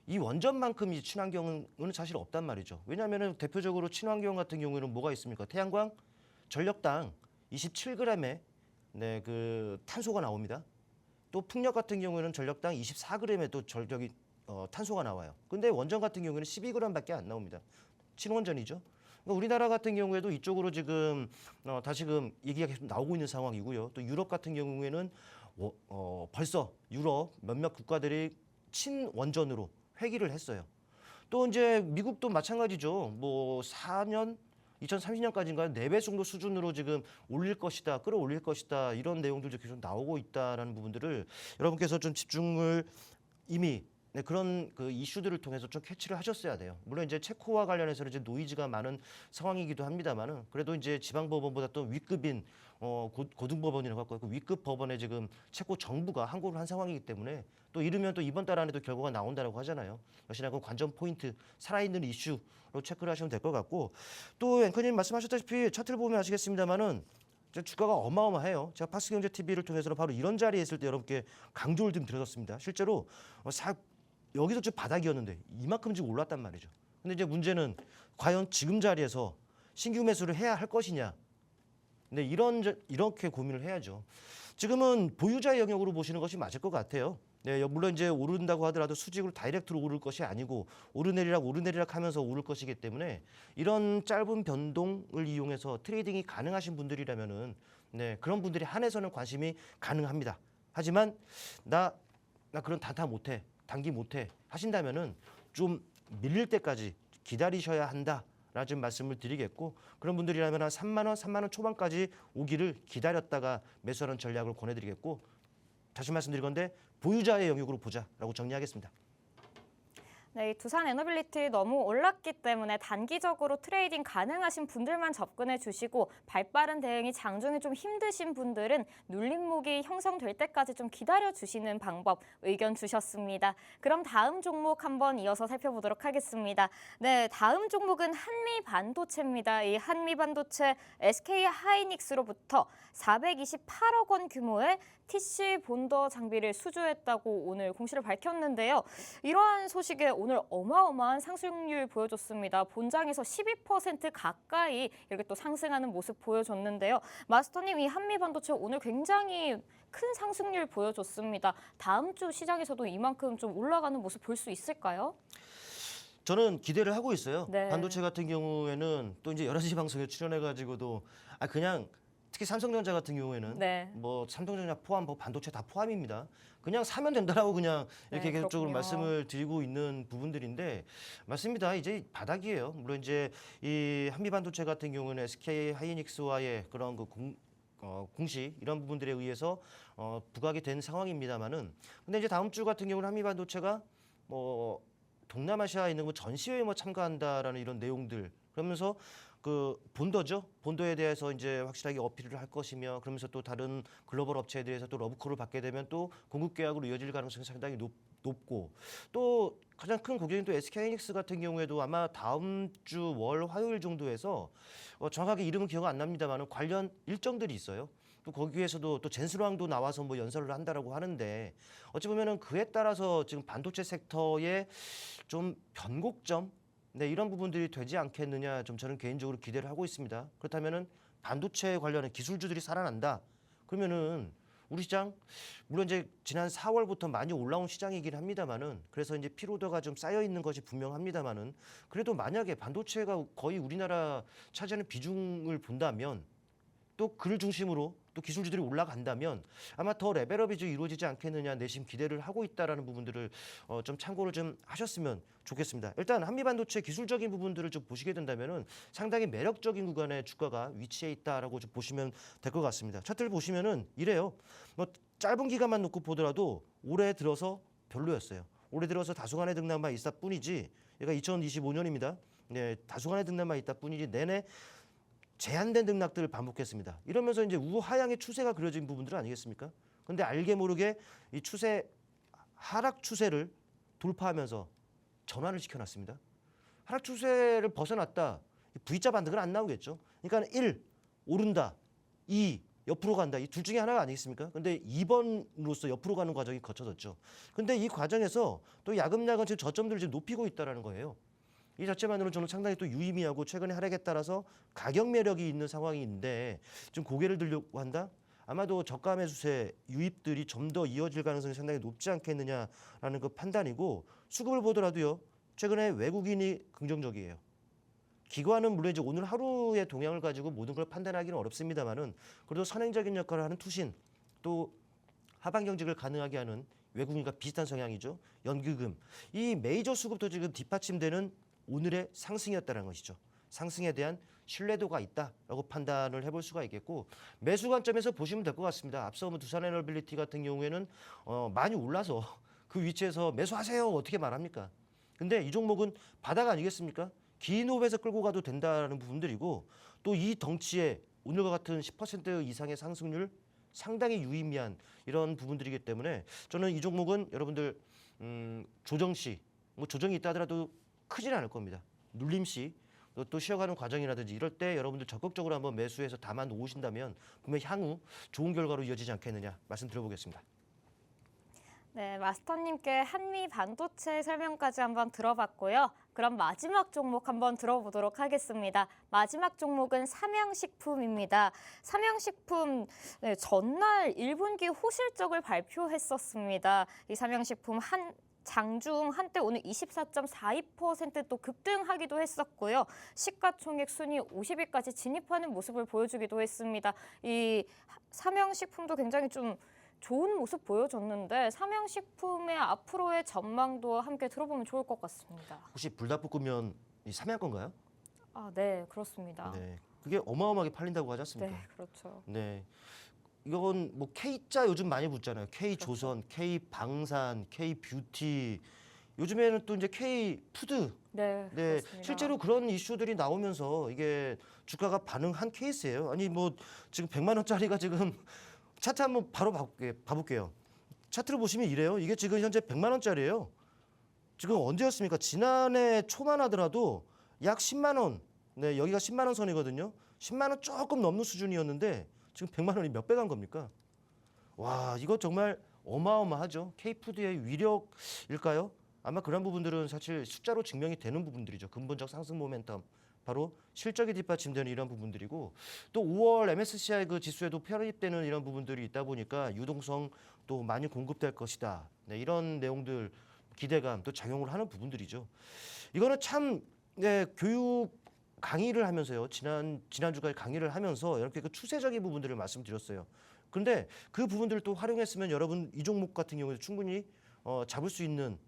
이 원전만큼 이 친환경은 사실 없단 말이죠. 왜냐하면 대표적으로 친환경 같은 경우에는 뭐가 있습니까? 태양광 전력당 27g의 그 탄소가 나옵니다. 또 풍력 같은 경우에는 전력당 24g의 또 탄소가 나와요. 근데 원전 같은 경우에는 12g밖에 안 나옵니다. 친원전이죠. 그러니까 우리나라 같은 경우에도 이쪽으로 지금 다시금 얘기가 계속 나오고 있는 상황이고요. 또 유럽 같은 경우에는 벌써 유럽 몇몇 국가들이 친원전으로 회귀를 했어요. 또 이제 미국도 마찬가지죠. 뭐 2030년까지인가요? 4배 정도 수준으로 지금 올릴 것이다, 끌어올릴 것이다 이런 내용들도 계속 나오고 있다라는 부분들을 여러분께서 좀 집중을 이미 네, 그런 그 이슈들을 통해서 좀 캐치를 하셨어야 돼요. 물론 이제 체코와 관련해서는 이제 노이즈가 많은 상황이기도 합니다만은 그래도 이제 지방법원보다 또 윗급인 고등법원이라고 할거예요. 그 윗급 법원에 지금 체코 정부가 항고를 한 상황이기 때문에 또 이르면 또 이번 달 안에도 결과가 나온다라고 하잖아요. 역시나 그 관전 포인트 살아있는 이슈로 체크를 하시면 될 것 같고 또 앵커님 말씀하셨다시피 차트를 보면 아시겠습니다만은 주가가 어마어마해요. 제가 파스경제TV를 통해서는 바로 이런 자리에 있을 때 여러분께 강조를 좀 드렸습니다. 실제로 여기서 좀 바닥이었는데 이만큼 지금 올랐단 말이죠. 근데 이제 문제는 과연 지금 자리에서 신규 매수를 해야 할 것이냐. 네, 이렇게 고민을 해야죠. 지금은 보유자의 영역으로 보시는 것이 맞을 것 같아요. 네, 물론 이제 오른다고 하더라도 수직으로 다이렉트로 오를 것이 아니고 오르내리락 하면서 오를 것이기 때문에 이런 짧은 변동을 이용해서 트레이딩이 가능하신 분들이라면은 네, 그런 분들이 한해서는 관심이 가능합니다. 하지만 나 그런 단타 못해. 단기 못해 하신다면은 좀 밀릴 때까지 기다리셔야 한다라는 좀 말씀을 드리겠고 그런 분들이라면 한 3만 원 초반까지 오기를 기다렸다가 매수하는 전략을 권해드리겠고 다시 말씀드릴 건데 보유자의 영역으로 보자라고 정리하겠습니다. 네, 이 두산 에너빌리티 너무 올랐기 때문에 단기적으로 트레이딩 가능하신 분들만 접근해 주시고 발빠른 대응이 장중에 좀 힘드신 분들은 눌림목이 형성될 때까지 좀 기다려 주시는 방법 의견 주셨습니다. 그럼 다음 종목 한번 이어서 살펴보도록 하겠습니다. 네, 다음 종목은 한미반도체입니다. 이 한미반도체 SK 하이닉스로부터 428억 원 규모의 TC 본더 장비를 수주했다고 오늘 공시를 밝혔는데요. 이러한 소식에 오늘 어마어마한 상승률 보여줬습니다. 본장에서 12% 가까이 이렇게 또 상승하는 모습 보여줬는데요. 마스터님, 이 한미반도체 오늘 굉장히 큰 상승률 보여줬습니다. 다음 주 시장에서도 이만큼 좀 올라가는 모습 볼 수 있을까요? 저는 기대를 하고 있어요. 네. 반도체 같은 경우에는 또 이제 11시 방송에 출연해가지고도 그냥 특히 삼성전자 같은 경우에는 네. 뭐 삼성전자 포함, 뭐 반도체 다 포함입니다. 그냥 사면 된다라고 그냥 이렇게 네, 계속적으로 그렇군요. 말씀을 드리고 있는 부분들인데 맞습니다. 이제 바닥이에요. 물론 이제 이 한미반도체 같은 경우는 SK 하이닉스와의 그런 그 공시 이런 부분들에 의해서 부각이 된 상황입니다만은 근데 이제 다음 주 같은 경우는 한미반도체가 뭐 동남아시아에 있는 뭐 전시회에 뭐 참가한다라는 이런 내용들 그러면서 그 본더죠. 본더에 대해서 이제 확실하게 어필을 할 것이며 그러면서 또 다른 글로벌 업체에 대해서 또 러브콜을 받게 되면 또 공급 계약으로 이어질 가능성이 상당히 높고 또 가장 큰 고객인 또 SK하이닉스 같은 경우에도 아마 다음 주 월 화요일 정도에서 정확하게 이름은 기억 안 납니다만 관련 일정들이 있어요. 또 거기에서도 또 젠스루왕도 나와서 뭐 연설을 한다라고 하는데 어찌 보면은 그에 따라서 지금 반도체 섹터의 좀 변곡점 네, 이런 부분들이 되지 않겠느냐 좀 저는 개인적으로 기대를 하고 있습니다. 그렇다면은 반도체 관련한 기술주들이 살아난다. 그러면은 우리 시장 물론 이제 지난 4월부터 많이 올라온 시장이긴 합니다만은 그래서 이제 피로도가 좀 쌓여 있는 것이 분명합니다만은 그래도 만약에 반도체가 거의 우리나라 차지하는 비중을 본다면 또 그를 중심으로 또 기술주들이 올라간다면 아마 더 레벨업이 좀 이루어지지 않겠느냐 내심 기대를 하고 있다라는 부분들을 좀 참고를 좀 하셨으면 좋겠습니다. 일단 한미반도체 기술적인 부분들을 좀 보시게 된다면은 상당히 매력적인 구간에 주가가 위치해 있다라고 좀 보시면 될 것 같습니다. 차트를 보시면은 이래요. 뭐 짧은 기간만 놓고 보더라도 올해 들어서 별로였어요. 올해 들어서 다소간의 등락만 있다 뿐이지 얘가 2025년입니다. 네, 다소간의 등락만 있다 뿐이지 내내 제한된 등락들을 반복했습니다. 이러면서 이제 우하향의 추세가 그려진 부분들 아니겠습니까? 근데 알게 모르게 이 하락 추세를 돌파하면서 전환을 시켜놨습니다. 하락 추세를 벗어났다. V자 반등은 안 나오겠죠. 그러니까 1, 오른다. 2, 옆으로 간다. 이 둘 중에 하나가 아니겠습니까? 근데 2번으로서 옆으로 가는 과정이 거쳐졌죠. 근데 이 과정에서 또 야금야금 지금 저점들을 지금 높이고 있다는 거예요. 이 자체만으로 저는 상당히 또 유의미하고 최근의 하락에 따라서 가격 매력이 있는 상황인데 좀 고개를 들려고 한다? 아마도 저가 매수세 유입들이 좀 더 이어질 가능성이 상당히 높지 않겠느냐라는 그 판단이고 수급을 보더라도요. 최근에 외국인이 긍정적이에요. 기관은 물론 이제 오늘 하루의 동향을 가지고 모든 걸 판단하기는 어렵습니다만은 그래도 선행적인 역할을 하는 투신 또 하방 경직을 가능하게 하는 외국인과 비슷한 성향이죠. 연기금. 이 메이저 수급도 지금 뒷받침되는 오늘의 상승이었다는 것이죠. 상승에 대한 신뢰도가 있다라고 판단을 해볼 수가 있겠고 매수 관점에서 보시면 될 것 같습니다. 앞서 두산에너빌리티 같은 경우에는 많이 올라서 그 위치에서 매수하세요 어떻게 말합니까? 근데 이 종목은 바닥 아니겠습니까? 긴 호흡에서 끌고 가도 된다는 부분들이고 또 이 덩치에 오늘과 같은 10% 이상의 상승률 상당히 유의미한 이런 부분들이기 때문에 저는 이 종목은 여러분들 조정 시 뭐 조정이 있다 하더라도 크지는 않을 겁니다. 눌림 시 또 쉬어가는 과정이라든지 이럴 때 여러분들 적극적으로 한번 매수해서 담아 놓으신다면 분명 향후 좋은 결과로 이어지지 않겠느냐 말씀드려보겠습니다. 네, 마스터님께 한미 반도체 설명까지 한번 들어봤고요. 그럼 마지막 종목 한번 들어보도록 하겠습니다. 마지막 종목은 삼양식품입니다. 삼양식품 전날 1분기 호실적을 발표했었습니다. 이 삼양식품 장중 한때 오늘 24.42% 또 급등하기도 했었고요. 시가총액 순위 50위까지 진입하는 모습을 보여주기도 했습니다. 이 삼양식품도 굉장히 좀 좋은 모습 보여줬는데 삼양식품의 앞으로의 전망도 함께 들어보면 좋을 것 같습니다. 혹시 불닭볶음면 이 삼양 건가요? 아, 네, 그렇습니다. 네, 그게 어마어마하게 팔린다고 하지 않습니까? 네, 그렇죠. 네, 이건 뭐 K자 요즘 많이 붙잖아요. K조선, 그렇죠. K방산, K뷰티. 요즘에는 또 이제 K푸드. 네, 네, 그렇습니다. 실제로 그런 이슈들이 나오면서 이게 주가가 반응한 케이스예요. 아니 뭐 지금 100만 원짜리가 지금 차트 한번 바로 봐볼게요. 차트를 보시면 이래요. 이게 지금 현재 100만 원짜리예요. 지금 언제였습니까? 지난해 초만 하더라도 약 10만 원. 네, 여기가 10만 원 선이거든요. 10만 원 조금 넘는 수준이었는데 지금 100만 원이 몇 배 간 겁니까? 와, 이거 정말 어마어마하죠. K푸드의 위력일까요? 아마 그런 부분들은 사실 숫자로 증명이 되는 부분들이죠. 근본적 상승 모멘텀. 바로 실적이 뒷받침되는 이런 부분들이고 또 5월 MSCI 그 지수에도 편입되는 이런 부분들이 있다 보니까 유동성 또 많이 공급될 것이다. 네, 이런 내용들 기대감 또 작용을 하는 부분들이죠. 이거는 참 교육 강의를 하면서요. 지난주까지 강의를 하면서 이렇게 그 추세적인 부분들을 말씀드렸어요. 그런데 그 부분들을 또 활용했으면 여러분 이 종목 같은 경우에 충분히 잡을 수 있는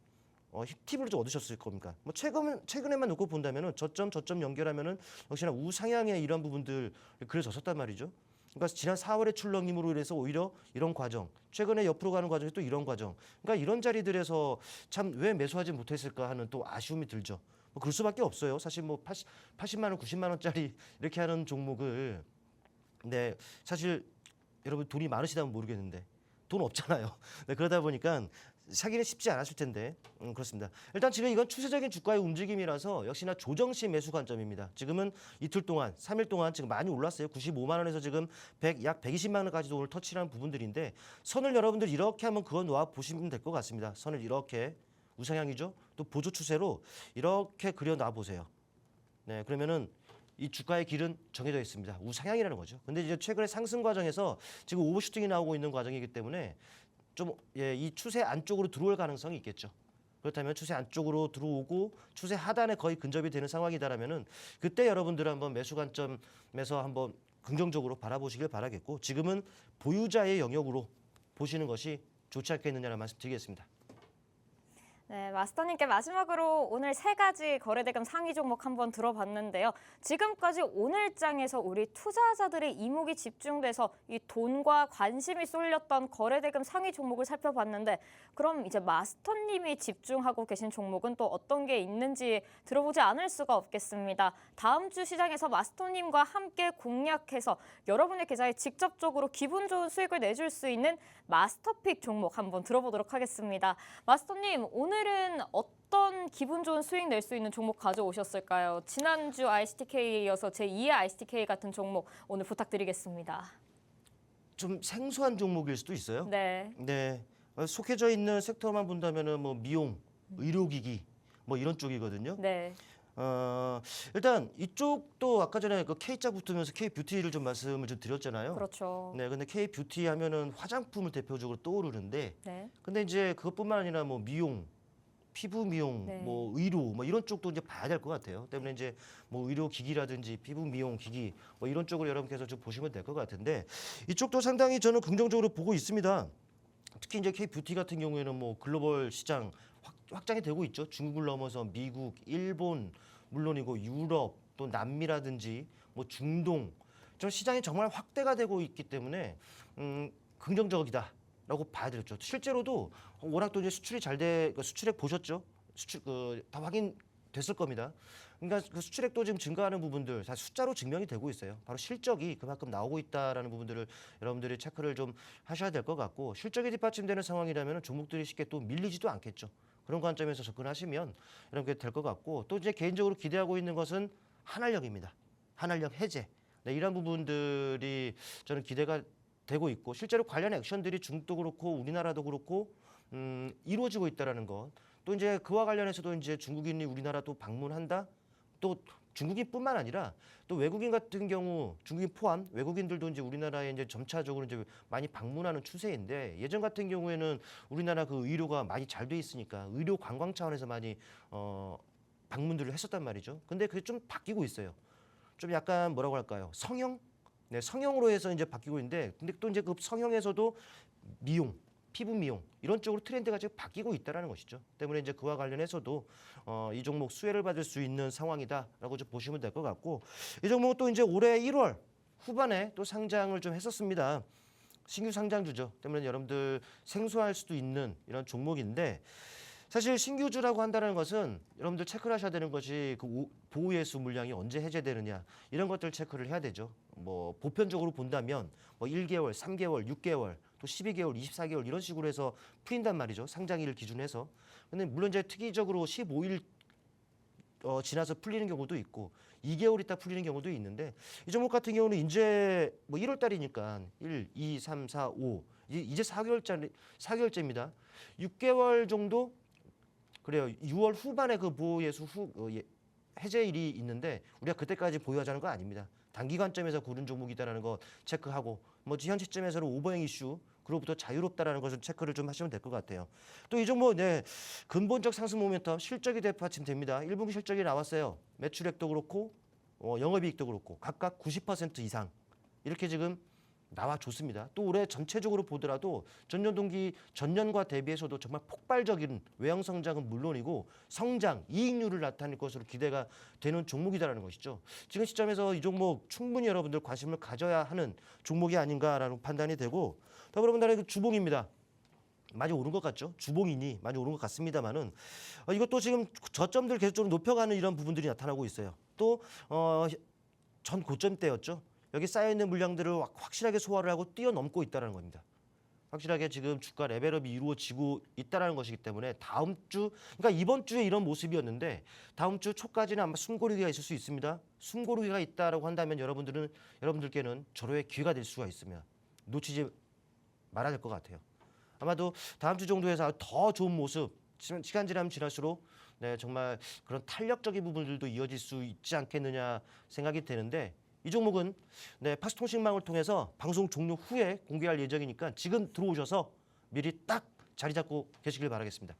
팁을 좀 얻으셨을 겁니까? 뭐 최근에만 놓고 본다면은 저점 연결하면은 역시나 우상향의 이런 부분들 그려졌었단 말이죠. 그러니까 지난 4월의 출렁임으로 인해서 오히려 이런 과정, 최근에 옆으로 가는 과정이 또 이런 과정. 그러니까 이런 자리들에서 참 왜 매수하지 못했을까 하는 또 아쉬움이 들죠. 뭐 그럴 수밖에 없어요. 사실 뭐 80만 원, 90만 원짜리 이렇게 하는 종목을 네, 사실 여러분 돈이 많으시다면 모르겠는데 돈 없잖아요. 네, 그러다 보니까 사기는 쉽지 않았을 텐데 그렇습니다. 일단 지금 이건 추세적인 주가의 움직임이라서 역시나 조정시 매수 관점입니다. 지금은 이틀 동안, 3일 동안 지금 많이 올랐어요. 95만 원에서 지금 약 120만 원까지도 오늘 터치한 부분들인데 선을 여러분들 이렇게 한번 그어 놓아 보시면 될 것 같습니다. 선을 이렇게 우상향이죠. 또 보조 추세로 이렇게 그려 놔 보세요. 네, 그러면은 이 주가의 길은 정해져 있습니다. 우상향이라는 거죠. 근데 이제 최근에 상승 과정에서 지금 오버슈팅이 나오고 있는 과정이기 때문에 좀 이 추세 안쪽으로 들어올 가능성이 있겠죠. 그렇다면 추세 안쪽으로 들어오고 추세 하단에 거의 근접이 되는 상황이다라면은 그때 여러분들 한번 매수 관점에서 한번 긍정적으로 바라보시길 바라겠고 지금은 보유자의 영역으로 보시는 것이 좋지 않겠느냐는 말씀드리겠습니다. 네, 마스터님께 마지막으로 오늘 세 가지 거래대금 상위 종목 한번 들어봤는데요. 지금까지 오늘장에서 우리 투자자들의 이목이 집중돼서 이 돈과 관심이 쏠렸던 거래대금 상위 종목을 살펴봤는데 그럼 이제 마스터님이 집중하고 계신 종목은 또 어떤 게 있는지 들어보지 않을 수가 없겠습니다. 다음 주 시장에서 마스터님과 함께 공략해서 여러분의 계좌에 직접적으로 기분 좋은 수익을 내줄 수 있는 마스터픽 종목 한번 들어보도록 하겠습니다. 마스터님, 오늘은 어떤 기분 좋은 수익 낼 수 있는 종목 가져오셨을까요? 지난주 ICTK에 이어서 제2의 ICTK 같은 종목 오늘 부탁드리겠습니다. 좀 생소한 종목일 수도 있어요. 네. 네. 속해져 있는 섹터만 본다면은 뭐 미용, 의료기기 뭐 이런 쪽이거든요. 네. 일단 이쪽도 아까 전에 그 K자 붙으면서 K뷰티를 좀 말씀을 좀 드렸잖아요. 그렇죠. 네, 근데 K뷰티 하면은 화장품을 대표적으로 떠오르는데, 네. 근데 이제 그것뿐만 아니라 뭐 미용, 피부 미용, 네. 뭐 의료, 뭐 이런 쪽도 이제 봐야 될 것 같아요. 때문에 이제 뭐 의료 기기라든지 피부 미용 기기, 뭐 이런 쪽을 여러분께서 좀 보시면 될 것 같은데, 이쪽도 상당히 저는 긍정적으로 보고 있습니다. 특히 이제 K뷰티 같은 경우에는 뭐 글로벌 시장 확장이 되고 있죠. 중국을 넘어서 미국, 일본 물론이고 유럽 또 남미라든지 뭐 중동 저 시장이 정말 확대가 되고 있기 때문에 긍정적이다라고 라고 봐야 되겠죠. 실제로도 워낙 또 이제 수출이 수출액 보셨죠? 다 확인됐을 겁니다. 그러니까 그 수출액도 지금 증가하는 부분들 다 숫자로 증명이 되고 있어요. 바로 실적이 그만큼 나오고 있다라는 부분들을 여러분들이 체크를 좀 하셔야 될 것 같고, 실적이 뒷받침되는 상황이라면 종목들이 쉽게 또 밀리지도 않겠죠. 그런 관점에서 접근하시면 이렇게 될 것 같고, 또 이제 개인적으로 기대하고 있는 것은 한알력입니다. 한알력 해제. 네, 이런 부분들이 저는 기대가 되고 있고, 실제로 관련 액션들이 중국도 그렇고 우리나라도 그렇고 이루어지고 있다라는 것. 또 이제 그와 관련해서도 이제 중국인이 우리나라도 방문한다. 또 중국인뿐만 아니라 또 외국인 같은 경우, 중국인 포함 외국인들도 이제 우리나라에 이제 점차적으로 이제 많이 방문하는 추세인데, 예전 같은 경우에는 우리나라 그 의료가 많이 잘 돼 있으니까 의료 관광 차원에서 많이 방문들을 했었단 말이죠. 근데 그게 좀 바뀌고 있어요. 좀 약간 뭐라고 할까요? 성형? 네, 성형으로 해서 이제 바뀌고 있는데, 근데 또 이제 그 성형에서도 미용, 피부 미용 이런 쪽으로 트렌드가 지금 바뀌고 있다라는 것이죠. 때문에 이제 그와 관련해서도 이 종목 수혜를 받을 수 있는 상황이다라고 좀 보시면 될 것 같고, 이 종목은 또 이제 올해 1월 후반에 또 상장을 좀 했었습니다. 신규 상장주죠. 때문에 여러분들 생소할 수도 있는 이런 종목인데, 사실 신규주라고 한다는 것은 여러분들 체크를 하셔야 되는 것이 그 보호예수 물량이 언제 해제되느냐 이런 것들 체크를 해야 되죠. 뭐 보편적으로 본다면 뭐 1개월, 3개월, 6개월, 또 12개월, 24개월 이런 식으로 해서 풀린단 말이죠. 상장일을 기준해서. 근데 물론 이제 특이적으로 15일 지나서 풀리는 경우도 있고 2개월 있다 풀리는 경우도 있는데, 이 종목 같은 경우는 이제 뭐 1월 달이니까 1, 2, 3, 4, 5 이제 4개월째입니다. 6개월 정도 그래요. 6월 후반에 그 보호예수 해제일이 있는데 우리가 그때까지 보유하자는 거 아닙니다. 단기 관점에서 고른 종목이다라는 거 체크하고, 뭐 현 시점에서는 오버행 이슈 그로부터 자유롭다라는 것을 체크를 좀 하시면 될 것 같아요. 또 이 종목 근본적 상승 모멘텀 실적이 뒷받침됩니다. 1분기 실적이 나왔어요. 매출액도 그렇고 영업이익도 그렇고 각각 90% 이상 이렇게 지금 나와줬습니다. 또 올해 전체적으로 보더라도 전년과 대비해서도 정말 폭발적인 외형 성장은 물론이고 성장, 이익률을 나타낼 것으로 기대가 되는 종목이다라는 것이죠. 지금 시점에서 이 종목 충분히 여러분들 관심을 가져야 하는 종목이 아닌가라는 판단이 되고, 더불어본다는 그 주봉입니다. 많이 오른 것 같죠? 주봉이니 많이 오른 것 같습니다만은 이것도 지금 저점들 계속 좀 높여가는 이런 부분들이 나타나고 있어요. 또 전 고점대였죠. 여기 쌓여있는 물량들을 확실하게 소화를 하고 뛰어넘고 있다는 겁니다. 확실하게 지금 주가 레벨업이 이루어지고 있다는 것이기 때문에 다음 주, 그러니까 이번 주에 이런 모습이었는데 다음 주 초까지는 아마 숨고르기가 있을 수 있습니다. 숨고르기가 있다라고 한다면 여러분들께는 절호의 기회가 될 수가 있으며 놓치지 말아야 될 것 같아요. 아마도 다음 주 정도에서 더 좋은 모습, 시간 지나면 지날수록 정말 그런 탄력적인 부분들도 이어질 수 있지 않겠느냐 생각이 되는데, 이 종목은 파스통신망을 통해서 방송 종료 후에 공개할 예정이니까 지금 들어오셔서 미리 딱 자리 잡고 계시길 바라겠습니다.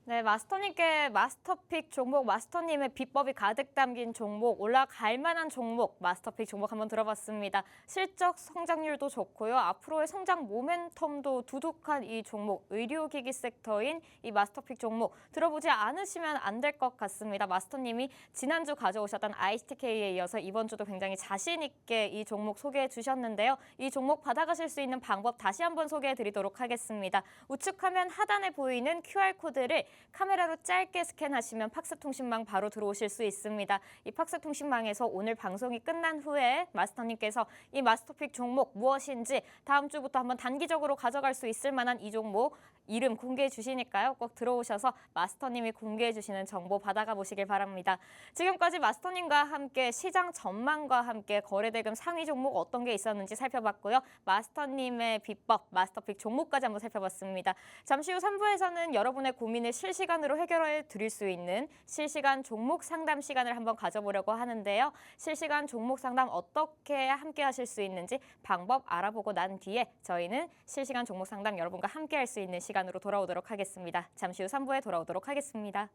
네, 마스터님께 마스터픽 종목, 마스터님의 비법이 가득 담긴 종목, 올라갈 만한 종목, 마스터픽 종목 한번 들어봤습니다. 실적 성장률도 좋고요. 앞으로의 성장 모멘텀도 두둑한 이 종목, 의료기기 섹터인 이 마스터픽 종목 들어보지 않으시면 안 될 것 같습니다. 마스터님이 지난주 가져오셨던 ICTK에 이어서 이번 주도 굉장히 자신 있게 이 종목 소개해 주셨는데요. 이 종목 받아가실 수 있는 방법 다시 한번 소개해 드리도록 하겠습니다. 우측 화면 하단에 보이는 QR코드를 카메라로 짧게 스캔하시면 팍스통신망 바로 들어오실 수 있습니다. 이 팍스통신망에서 오늘 방송이 끝난 후에 마스터님께서 이 마스터픽 종목 무엇인지 다음 주부터 한번 단기적으로 가져갈 수 있을 만한 이 종목 이름 공개해 주시니까요. 꼭 들어오셔서 마스터님이 공개해 주시는 정보 받아가 보시길 바랍니다. 지금까지 마스터님과 함께 시장 전망과 함께 거래대금 상위 종목 어떤 게 있었는지 살펴봤고요. 마스터님의 비법, 마스터픽 종목까지 한번 살펴봤습니다. 잠시 후 3부에서는 여러분의 고민을 실시간으로 해결해 드릴 수 있는 실시간 종목 상담 시간을 한번 가져보려고 하는데요. 실시간 종목 상담 어떻게 함께 하실 수 있는지 방법 알아보고 난 뒤에 저희는 실시간 종목 상담 여러분과 함께 할 수 있는 시간으로 돌아오도록 하겠습니다. 잠시 후 3부에 돌아오도록 하겠습니다.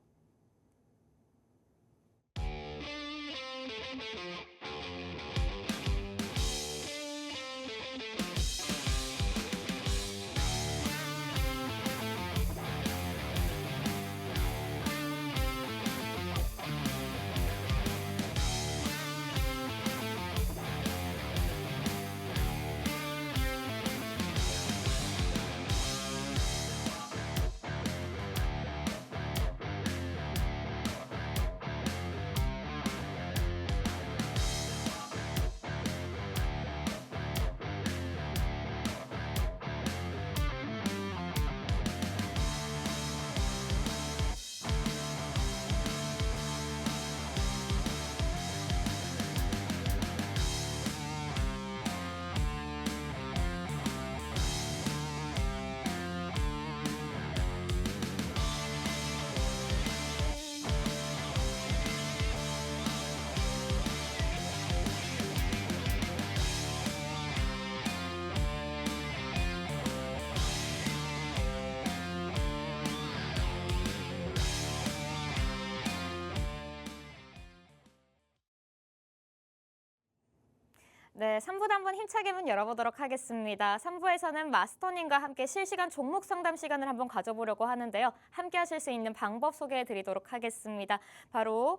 네, 3부도 한번 힘차게 문 열어보도록 하겠습니다. 3부에서는 마스터님과 함께 실시간 종목 상담 시간을 한번 가져보려고 하는데요. 함께 하실 수 있는 방법 소개해 드리도록 하겠습니다. 바로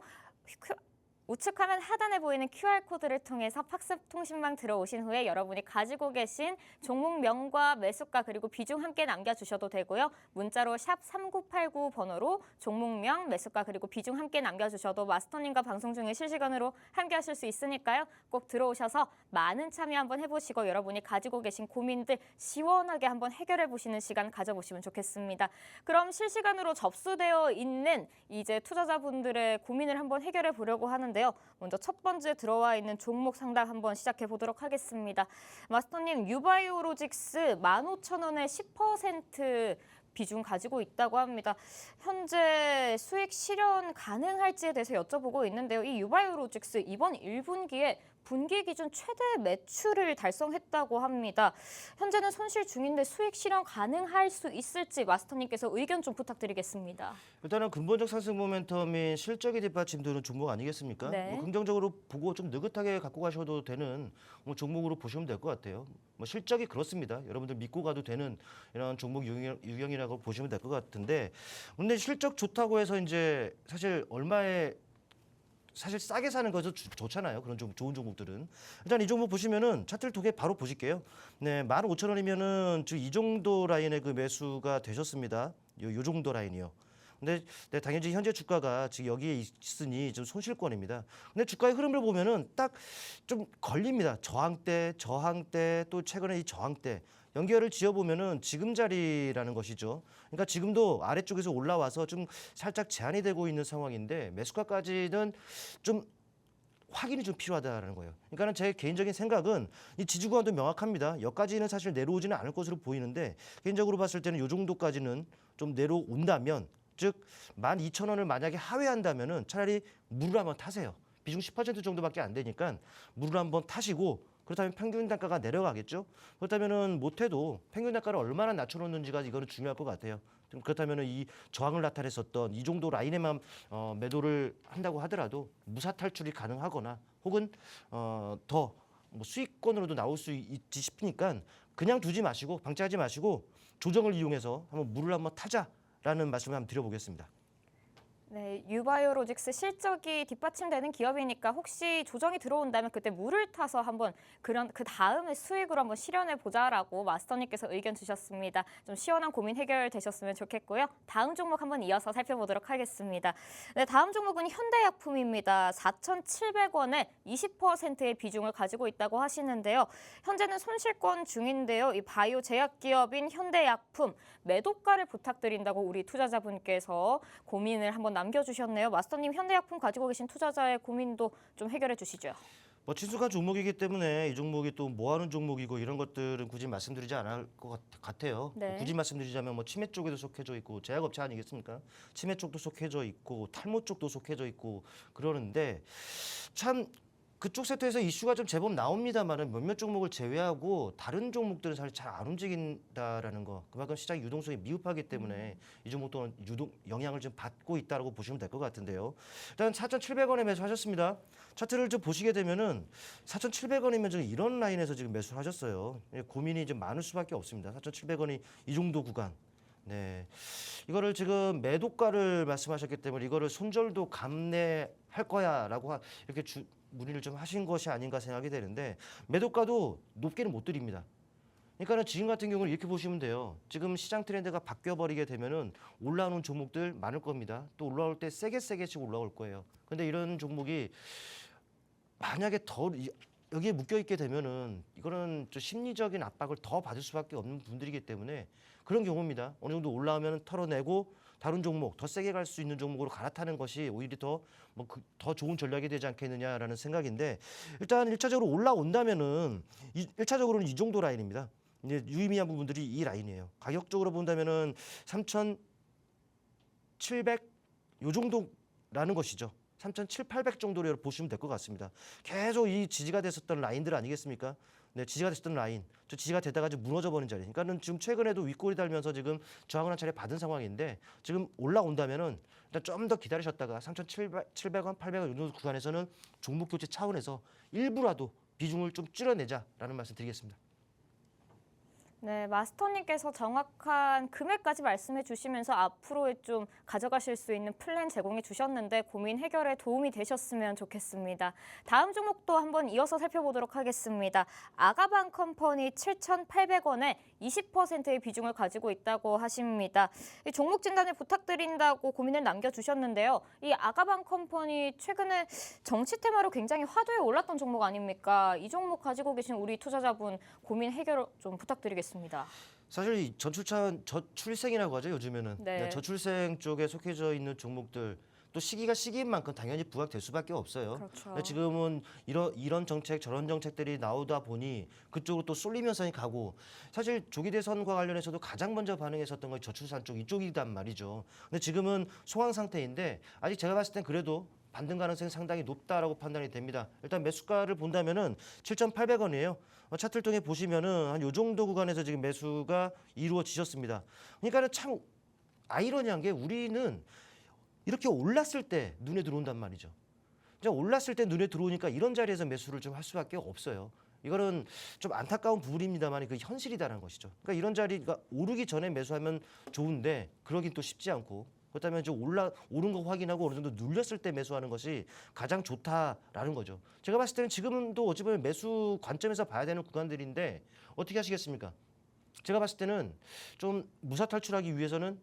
우측 화면 하단에 보이는 QR코드를 통해서 팍스 통신망 들어오신 후에 여러분이 가지고 계신 종목명과 매수가 그리고 비중 함께 남겨주셔도 되고요. 문자로 샵 3989 번호로 종목명, 매수가 그리고 비중 함께 남겨주셔도 마스터님과 방송 중에 실시간으로 함께 하실 수 있으니까요. 꼭 들어오셔서 많은 참여 한번 해보시고 여러분이 가지고 계신 고민들 시원하게 한번 해결해 보시는 시간 가져보시면 좋겠습니다. 그럼 실시간으로 접수되어 있는 이제 투자자분들의 고민을 한번 해결해 보려고 하는데요. 먼저 첫 번째 들어와 있는 종목 상담 한번 시작해 보도록 하겠습니다. 마스터님, 유바이오로직스 15,000원에 10% 비중 가지고 있다고 합니다. 현재 수익 실현 가능할지에 대해서 여쭤보고 있는데요. 이 유바이오로직스 이번 1분기에 분기 기준 최대 매출을 달성했다고 합니다. 현재는 손실 중인데 수익 실현 가능할 수 있을지 마스터님께서 의견 좀 부탁드리겠습니다. 일단은 근본적 상승 모멘텀인 실적이 뒷받침되는 종목 아니겠습니까? 네. 뭐 긍정적으로 보고 좀 느긋하게 갖고 가셔도 되는 뭐 종목으로 보시면 될 것 같아요. 뭐 실적이 그렇습니다. 여러분들 믿고 가도 되는 이런 종목 유형이라고 보시면 될 것 같은데, 근데 실적 좋다고 해서 이제 사실 얼마에 사실 싸게 사는 것도 좋잖아요. 그런 좀 좋은 종목들은. 일단 이 종목 보시면은 차트를 통해 바로 보실게요. 네, 15,000원이면은 지금 이 정도 라인의 그 매수가 되셨습니다. 요 정도 라인이요. 근데 네, 당연히 현재 주가가 지금 여기에 있으니 좀 손실권입니다. 근데 주가의 흐름을 보면은 딱 좀 걸립니다. 저항대, 또 최근에 이 저항대. 연결을 지어보면은 지금 자리라는 것이죠. 그러니까 지금도 아래쪽에서 올라와서 좀 살짝 제한이 되고 있는 상황인데 매수가까지는 좀 확인이 좀 필요하다는 거예요. 그러니까는 제 개인적인 생각은 이 지지 구간도 명확합니다. 여기까지는 사실 내려오지는 않을 것으로 보이는데 개인적으로 봤을 때는 이 정도까지는 좀 내려온다면, 즉 12,000원을 만약에 하회한다면은 차라리 물을 한번 타세요. 비중 10% 정도밖에 안 되니까 물을 한번 타시고, 그렇다면 평균 단가가 내려가겠죠. 그렇다면은 못해도 평균 단가를 얼마나 낮춰놓는지가 이거는 중요할 것 같아요. 그렇다면은 이 저항을 나타냈었던 이 정도 라인에만 매도를 한다고 하더라도 무사 탈출이 가능하거나 혹은 더 뭐 수익권으로도 나올 수 있지 싶으니까 그냥 두지 마시고 방치하지 마시고 조정을 이용해서 한번 물을 한번 타자라는 말씀을 한번 드려보겠습니다. 네, 유바이오로직스 실적이 뒷받침되는 기업이니까 혹시 조정이 들어온다면 그때 물을 타서 한번 그 다음에 수익으로 한번 실현해 보자라고 마스터님께서 의견 주셨습니다. 좀 시원한 고민 해결되셨으면 좋겠고요. 다음 종목 한번 이어서 살펴보도록 하겠습니다. 네, 다음 종목은 현대약품입니다. 4,700원에 20%의 비중을 가지고 있다고 하시는데요. 현재는 손실권 중인데요. 이 바이오 제약 기업인 현대약품 매도가를 부탁드린다고 우리 투자자분께서 고민을 한번 남겨주셨네요. 마스터님, 현대약품 가지고 계신 투자자의 고민도 좀 해결해 주시죠. 뭐 친숙한 종목이기 때문에 이 종목이 또 뭐하는 종목이고 이런 것들은 굳이 말씀드리지 않을 것 같아요. 네. 굳이 말씀드리자면 뭐 치매 쪽에도 속해져 있고 제약업체 아니겠습니까? 치매 쪽도 속해져 있고 탈모 쪽도 속해져 있고 그러는데 참 그쪽 섹터에서 이슈가 좀 제법 나옵니다만은 몇몇 종목을 제외하고 다른 종목들은 사실 잘 안 움직인다라는 거. 그만큼 시장 유동성이 미흡하기 때문에 이 종목도 영향을 좀 받고 있다라고 보시면 될 것 같은데요. 일단 4,700원에 매수하셨습니다. 차트를 좀 보시게 되면은 4,700원이면 지금 이런 라인에서 지금 매수를 하셨어요. 고민이 좀 많을 수밖에 없습니다. 4,700원이 이 정도 구간. 네, 이거를 지금 매도가를 말씀하셨기 때문에 이거를 손절도 감내할 거야라고 이렇게 문의를 좀 하신 것이 아닌가 생각이 되는데 매도가도 높게는 못 드립니다. 그러니까 지금 같은 경우는 이렇게 보시면 돼요. 지금 시장 트렌드가 바뀌어 버리게 되면은 올라오는 종목들 많을 겁니다. 또 올라올 때 세게씩 올라올 거예요. 근데 이런 종목이 만약에 더 여기에 묶여 있게 되면은 이거는 좀 심리적인 압박을 더 받을 수밖에 없는 분들이기 때문에 그런 경우입니다. 어느 정도 올라오면 털어내고 다른 종목 더 세게 갈 수 있는 종목으로 갈아타는 것이 오히려 더 좋은 전략이 되지 않겠느냐라는 생각인데, 일단 1차적으로 올라온다면은 1차적으로는 이 정도 라인입니다. 이제 유의미한 부분들이 이 라인이에요. 가격적으로 본다면은 3,700 요 정도라는 것이죠. 3,700, 800 정도로 보시면 될 것 같습니다. 계속 이 지지가 됐었던 라인들 아니겠습니까? 네, 지지가 됐었던 라인, 저 지지가 되다가 지금 무너져 버린 자리. 그러니까는 지금 최근에도 윗골이 달면서 지금 저항을 한 차례 받은 상황인데 지금 올라온다면은 일단 좀 더 기다리셨다가 3,700원, 800원 이 정도 구간에서는 종목 교체 차원에서 일부라도 비중을 좀 줄여내자라는 말씀 드리겠습니다. 네, 마스터님께서 정확한 금액까지 말씀해 주시면서 앞으로의 좀 가져가실 수 있는 플랜 제공해 주셨는데 고민 해결에 도움이 되셨으면 좋겠습니다. 다음 종목도 한번 이어서 살펴보도록 하겠습니다. 아가방 컴퍼니 7,800원에 20%의 비중을 가지고 있다고 하십니다. 이 종목 진단을 부탁드린다고 고민을 남겨주셨는데요. 이 아가방 컴퍼니 최근에 정치 테마로 굉장히 화두에 올랐던 종목 아닙니까? 이 종목 가지고 계신 우리 투자자분 고민 해결 좀 부탁드리겠습니다. 사실 이 저출생이라고 하죠 요즘에는. 네. 저출생 쪽에 속해져 있는 종목들 또 시기가 시기인 만큼 당연히 부각될 수밖에 없어요. 그렇죠. 근데 지금은 이런 정책 저런 정책들이 나오다 보니 그쪽으로 또 쏠리면서 가고 사실 조기 대선과 관련해서도 가장 먼저 반응했었던 건 저출산 쪽 이쪽이단 말이죠. 근데 지금은 소강 상태인데 아직 제가 봤을 땐 그래도 반등 가능성이 상당히 높다라고 판단이 됩니다. 일단 매수가를 본다면은 7,800원이에요. 차트를 통해 보시면은 한 요 정도 구간에서 지금 매수가 이루어지셨습니다. 그러니까는 참 아이러니한 게 우리는 이렇게 올랐을 때 눈에 들어온단 말이죠. 그냥 올랐을 때 눈에 들어오니까 이런 자리에서 매수를 좀 할 수밖에 없어요. 이거는 좀 안타까운 부분입니다만 그 현실이다라는 것이죠. 그러니까 이런 자리가 오르기 전에 매수하면 좋은데 그러긴 또 쉽지 않고 그렇다면 좀 오른 거 확인하고 어느 정도 눌렸을 때 매수하는 것이 가장 좋다라는 거죠. 제가 봤을 때는 지금도 어찌 보면 매수 관점에서 봐야 되는 구간들인데 어떻게 하시겠습니까? 제가 봤을 때는 좀 무사 탈출하기 위해서는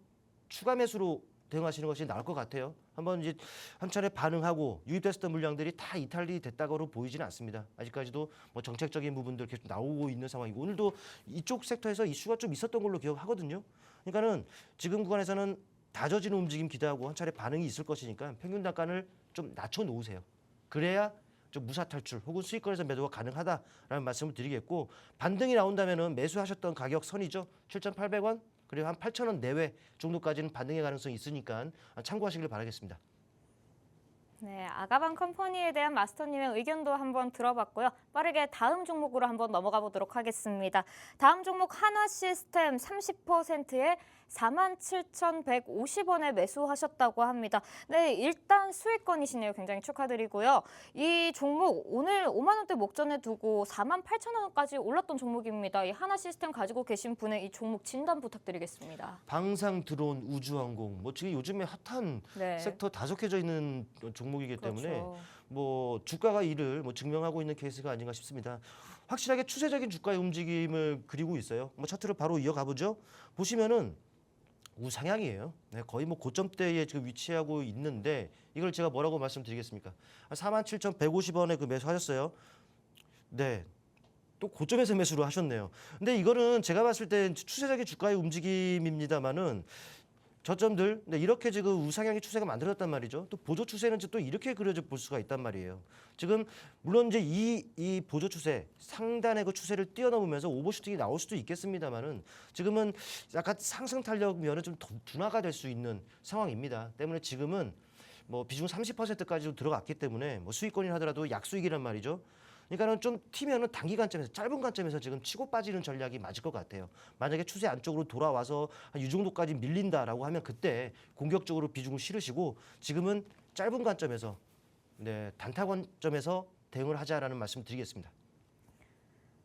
추가 매수로 대응하시는 것이 나을 것 같아요. 한번 이제 한 차례 반응하고 유입됐었던 물량들이 다 이탈이 됐다고 보이지는 않습니다. 아직까지도 뭐 정책적인 부분들 계속 나오고 있는 상황이고 오늘도 이쪽 섹터에서 이슈가 좀 있었던 걸로 기억하거든요. 그러니까는 지금 구간에서는 다져지는 움직임 기대하고 한 차례 반응이 있을 것이니까 평균 단가를 좀 낮춰 놓으세요. 그래야 좀 무사 탈출 혹은 수익권에서 매도가 가능하다라는 말씀을 드리겠고 반등이 나온다면은 매수하셨던 가격 선이죠. 7,800원 그리고 한 8,000원 내외 정도까지는 반등의 가능성이 있으니까 참고하시길 바라겠습니다. 네, 아가방 컴퍼니에 대한 마스터님의 의견도 한번 들어봤고요. 빠르게 다음 종목으로 한번 넘어가 보도록 하겠습니다. 다음 종목 하나시스템 30%에 47,150원에 매수하셨다고 합니다. 네, 일단 수익권이시네요. 굉장히 축하드리고요. 이 종목 오늘 5만 원대 목전에 두고 48,000원까지 올랐던 종목입니다. 이 하나시스템 가지고 계신 분의 이 종목 진단 부탁드리겠습니다. 방상 드론 우주항공 뭐 지금 요즘에 핫한 네. 섹터 다 속해져 있는 종목이기 때문에 그렇죠. 뭐 주가가 이를 뭐 증명하고 있는 케이스가 아닌가 싶습니다. 확실하게 추세적인 주가의 움직임을 그리고 있어요. 뭐 차트를 바로 이어가 보죠. 보시면은 우상향이에요. 네, 거의 뭐 고점대에 지금 위치하고 있는데 이걸 제가 뭐라고 말씀드리겠습니까? 47,150원에 그 매수하셨어요. 네. 또 고점에서 매수를 하셨네요. 근데 이거는 제가 봤을 때 추세적인 주가의 움직임입니다만은 저점들 이렇게 지금 우상향의 추세가 만들어졌단 말이죠. 또 보조 추세는 또 이렇게 그려져 볼 수가 있단 말이에요. 지금 물론 이제 이 보조 추세 상단의 그 추세를 뛰어넘으면서 오버슈팅이 나올 수도 있겠습니다만은 지금은 약간 상승 탄력 면은 좀 둔화가 될 수 있는 상황입니다. 때문에 지금은 뭐 비중 30%까지도 들어갔기 때문에 뭐 수익권이 하더라도 약수익이란 말이죠. 그러니까는 좀 튀면은 단기 관점에서 짧은 관점에서 지금 치고 빠지는 전략이 맞을 것 같아요. 만약에 추세 안쪽으로 돌아와서 한 이 정도까지 밀린다라고 하면 그때 공격적으로 비중을 실으시고 지금은 짧은 관점에서 단타 관점에서 대응을 하자라는 말씀 드리겠습니다.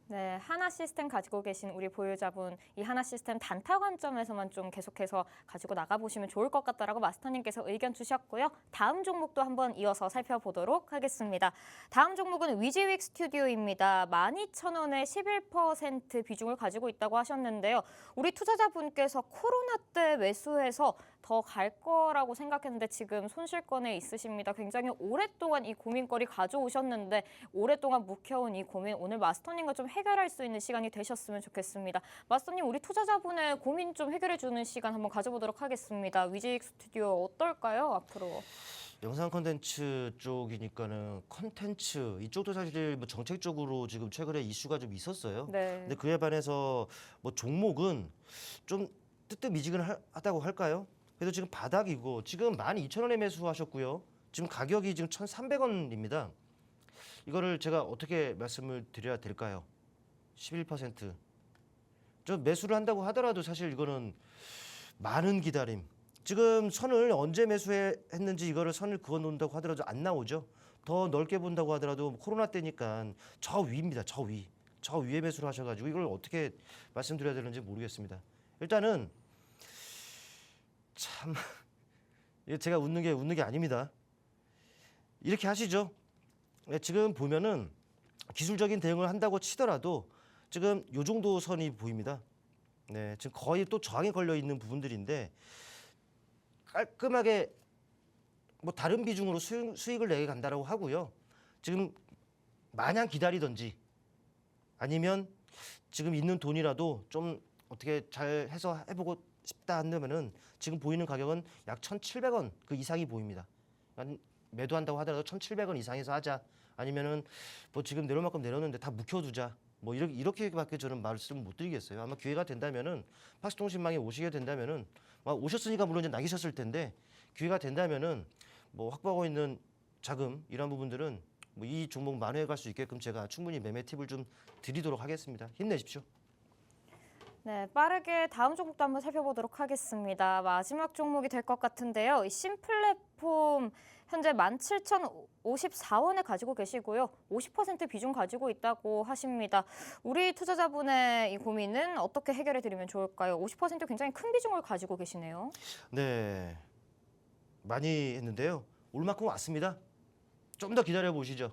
네, 하나시스템 가지고 계신 우리 보유자분 이 하나시스템 단타 관점에서만 좀 계속해서 가지고 나가보시면 좋을 것 같다라고 마스터님께서 의견 주셨고요. 다음 종목도 한번 이어서 살펴보도록 하겠습니다. 다음 종목은 위지윅 스튜디오입니다. 12,000원에 11% 비중을 가지고 있다고 하셨는데요. 우리 투자자분께서 코로나 때 매수해서 더 갈 거라고 생각했는데 지금 손실권에 있으십니다. 굉장히 오랫동안 이 고민거리 가져오셨는데 오랫동안 묵혀온 이 고민 오늘 마스터님과 좀 해결할 수 있는 시간이 되셨으면 좋겠습니다. 마스터님 우리 투자자분의 고민 좀 해결해 주는 시간 한번 가져보도록 하겠습니다. 위지윅 스튜디오 어떨까요 앞으로? 영상 콘텐츠 쪽이니까는 콘텐츠 이쪽도 사실 뭐 정책적으로 지금 최근에 이슈가 좀 있었어요. 네. 근데 그에 반해서 뭐 종목은 좀 뜨뜻미지근하다고 할까요? 그래도 지금 바닥이고 지금 12,000원에 매수하셨고요. 지금 가격이 지금 1,300원입니다. 이거를 제가 어떻게 말씀을 드려야 될까요? 11%. 좀 매수를 한다고 하더라도 사실 이거는 많은 기다림. 지금 선을 언제 매수했는지 이거를 선을 그어 놓는다고 하더라도 안 나오죠. 더 넓게 본다고 하더라도 코로나 때니까 저 위입니다. 저 위. 저 위에 매수를 하셔가지고 이걸 어떻게 말씀드려야 되는지 모르겠습니다. 일단은 참 이게 제가 웃는 게 아닙니다. 이렇게 하시죠. 지금 보면은 기술적인 대응을 한다고 치더라도 지금 요 정도 선이 보입니다. 네, 지금 거의 또 저항에 걸려 있는 부분들인데 깔끔하게 뭐 다른 비중으로 수익을 내게 간다라고 하고요. 지금 마냥 기다리든지 아니면 지금 있는 돈이라도 좀 어떻게 잘 해서 해보고 싶다 한다면은 지금 보이는 가격은 약 1,700원 그 이상이 보입니다. 매도한다고 하더라도 1,700원 이상에서 하자. 아니면은 뭐 지금 내려올 만큼 내렸는데 다 묵혀두자. 뭐 이렇게밖에 저는 말씀 못 드리겠어요. 아마 기회가 된다면은 팍스통신망에 오시게 된다면은 오셨으니까 물론 이제 나기셨을 텐데 기회가 된다면은 뭐 확보하고 있는 자금 이런 부분들은 뭐 이 종목 만회해 갈 수 있게끔 제가 충분히 매매 팁을 좀 드리도록 하겠습니다. 힘내십시오. 네, 빠르게 다음 종목도 한번 살펴보도록 하겠습니다. 마지막 종목이 될 것 같은데요. 이 신플랫폼 현재 17,054원에 가지고 계시고요. 50% 비중 가지고 있다고 하십니다. 우리 투자자분의 이 고민은 어떻게 해결해 드리면 좋을까요? 50% 굉장히 큰 비중을 가지고 계시네요. 네, 많이 했는데요. 올 만큼 왔습니다. 좀 더 기다려 보시죠.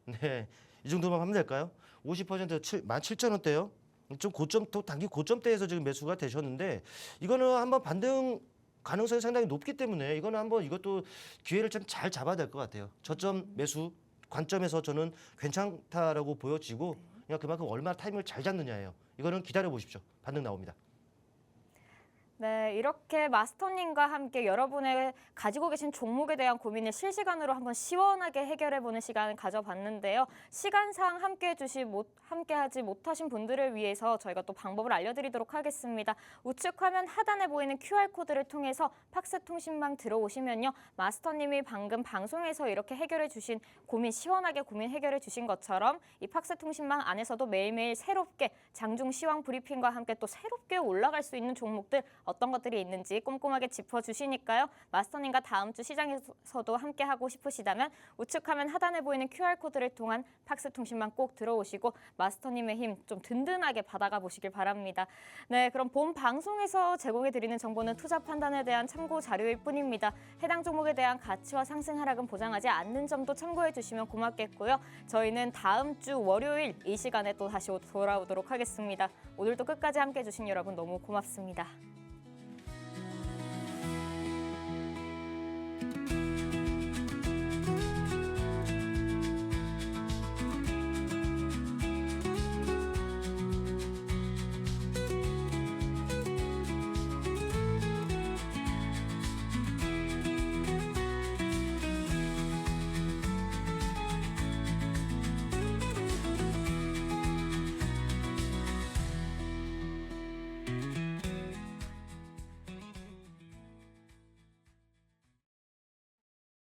네, 이 정도만 하면 될까요? 50% 17,000원대요. 좀 고점 또 단기 고점대에서 지금 매수가 되셨는데 이거는 한번 반등 가능성이 상당히 높기 때문에 이거는 한번 이것도 기회를 좀 잘 잡아야 될 것 같아요. 저점 매수 관점에서 저는 괜찮다라고 보여지고 그냥 그만큼 얼마나 타이밍을 잘 잡느냐예요. 이거는 기다려 보십시오. 반등 나옵니다. 네, 이렇게 마스터님과 함께 여러분의 가지고 계신 종목에 대한 고민을 실시간으로 한번 시원하게 해결해보는 시간을 가져봤는데요. 시간상 함께하지 못하신 분들을 위해서 저희가 또 방법을 알려드리도록 하겠습니다. 우측 화면 하단에 보이는 QR코드를 통해서 팍스통신망 들어오시면요. 마스터님이 방금 방송에서 이렇게 해결해주신 고민, 시원하게 고민 해결해주신 것처럼 이 팍스통신망 안에서도 매일매일 새롭게 장중 시황 브리핑과 함께 또 새롭게 올라갈 수 있는 종목들 어떤 것들이 있는지 꼼꼼하게 짚어주시니까요. 마스터님과 다음 주 시장에서도 함께하고 싶으시다면 우측 화면 하단에 보이는 QR코드를 통한 팍스통신망 꼭 들어오시고 마스터님의 힘 좀 든든하게 받아가 보시길 바랍니다. 네, 그럼 본 방송에서 제공해드리는 정보는 투자 판단에 대한 참고 자료일 뿐입니다. 해당 종목에 대한 가치와 상승 하락은 보장하지 않는 점도 참고해 주시면 고맙겠고요. 저희는 다음 주 월요일 이 시간에 또 다시 돌아오도록 하겠습니다. 오늘도 끝까지 함께해 주신 여러분 너무 고맙습니다.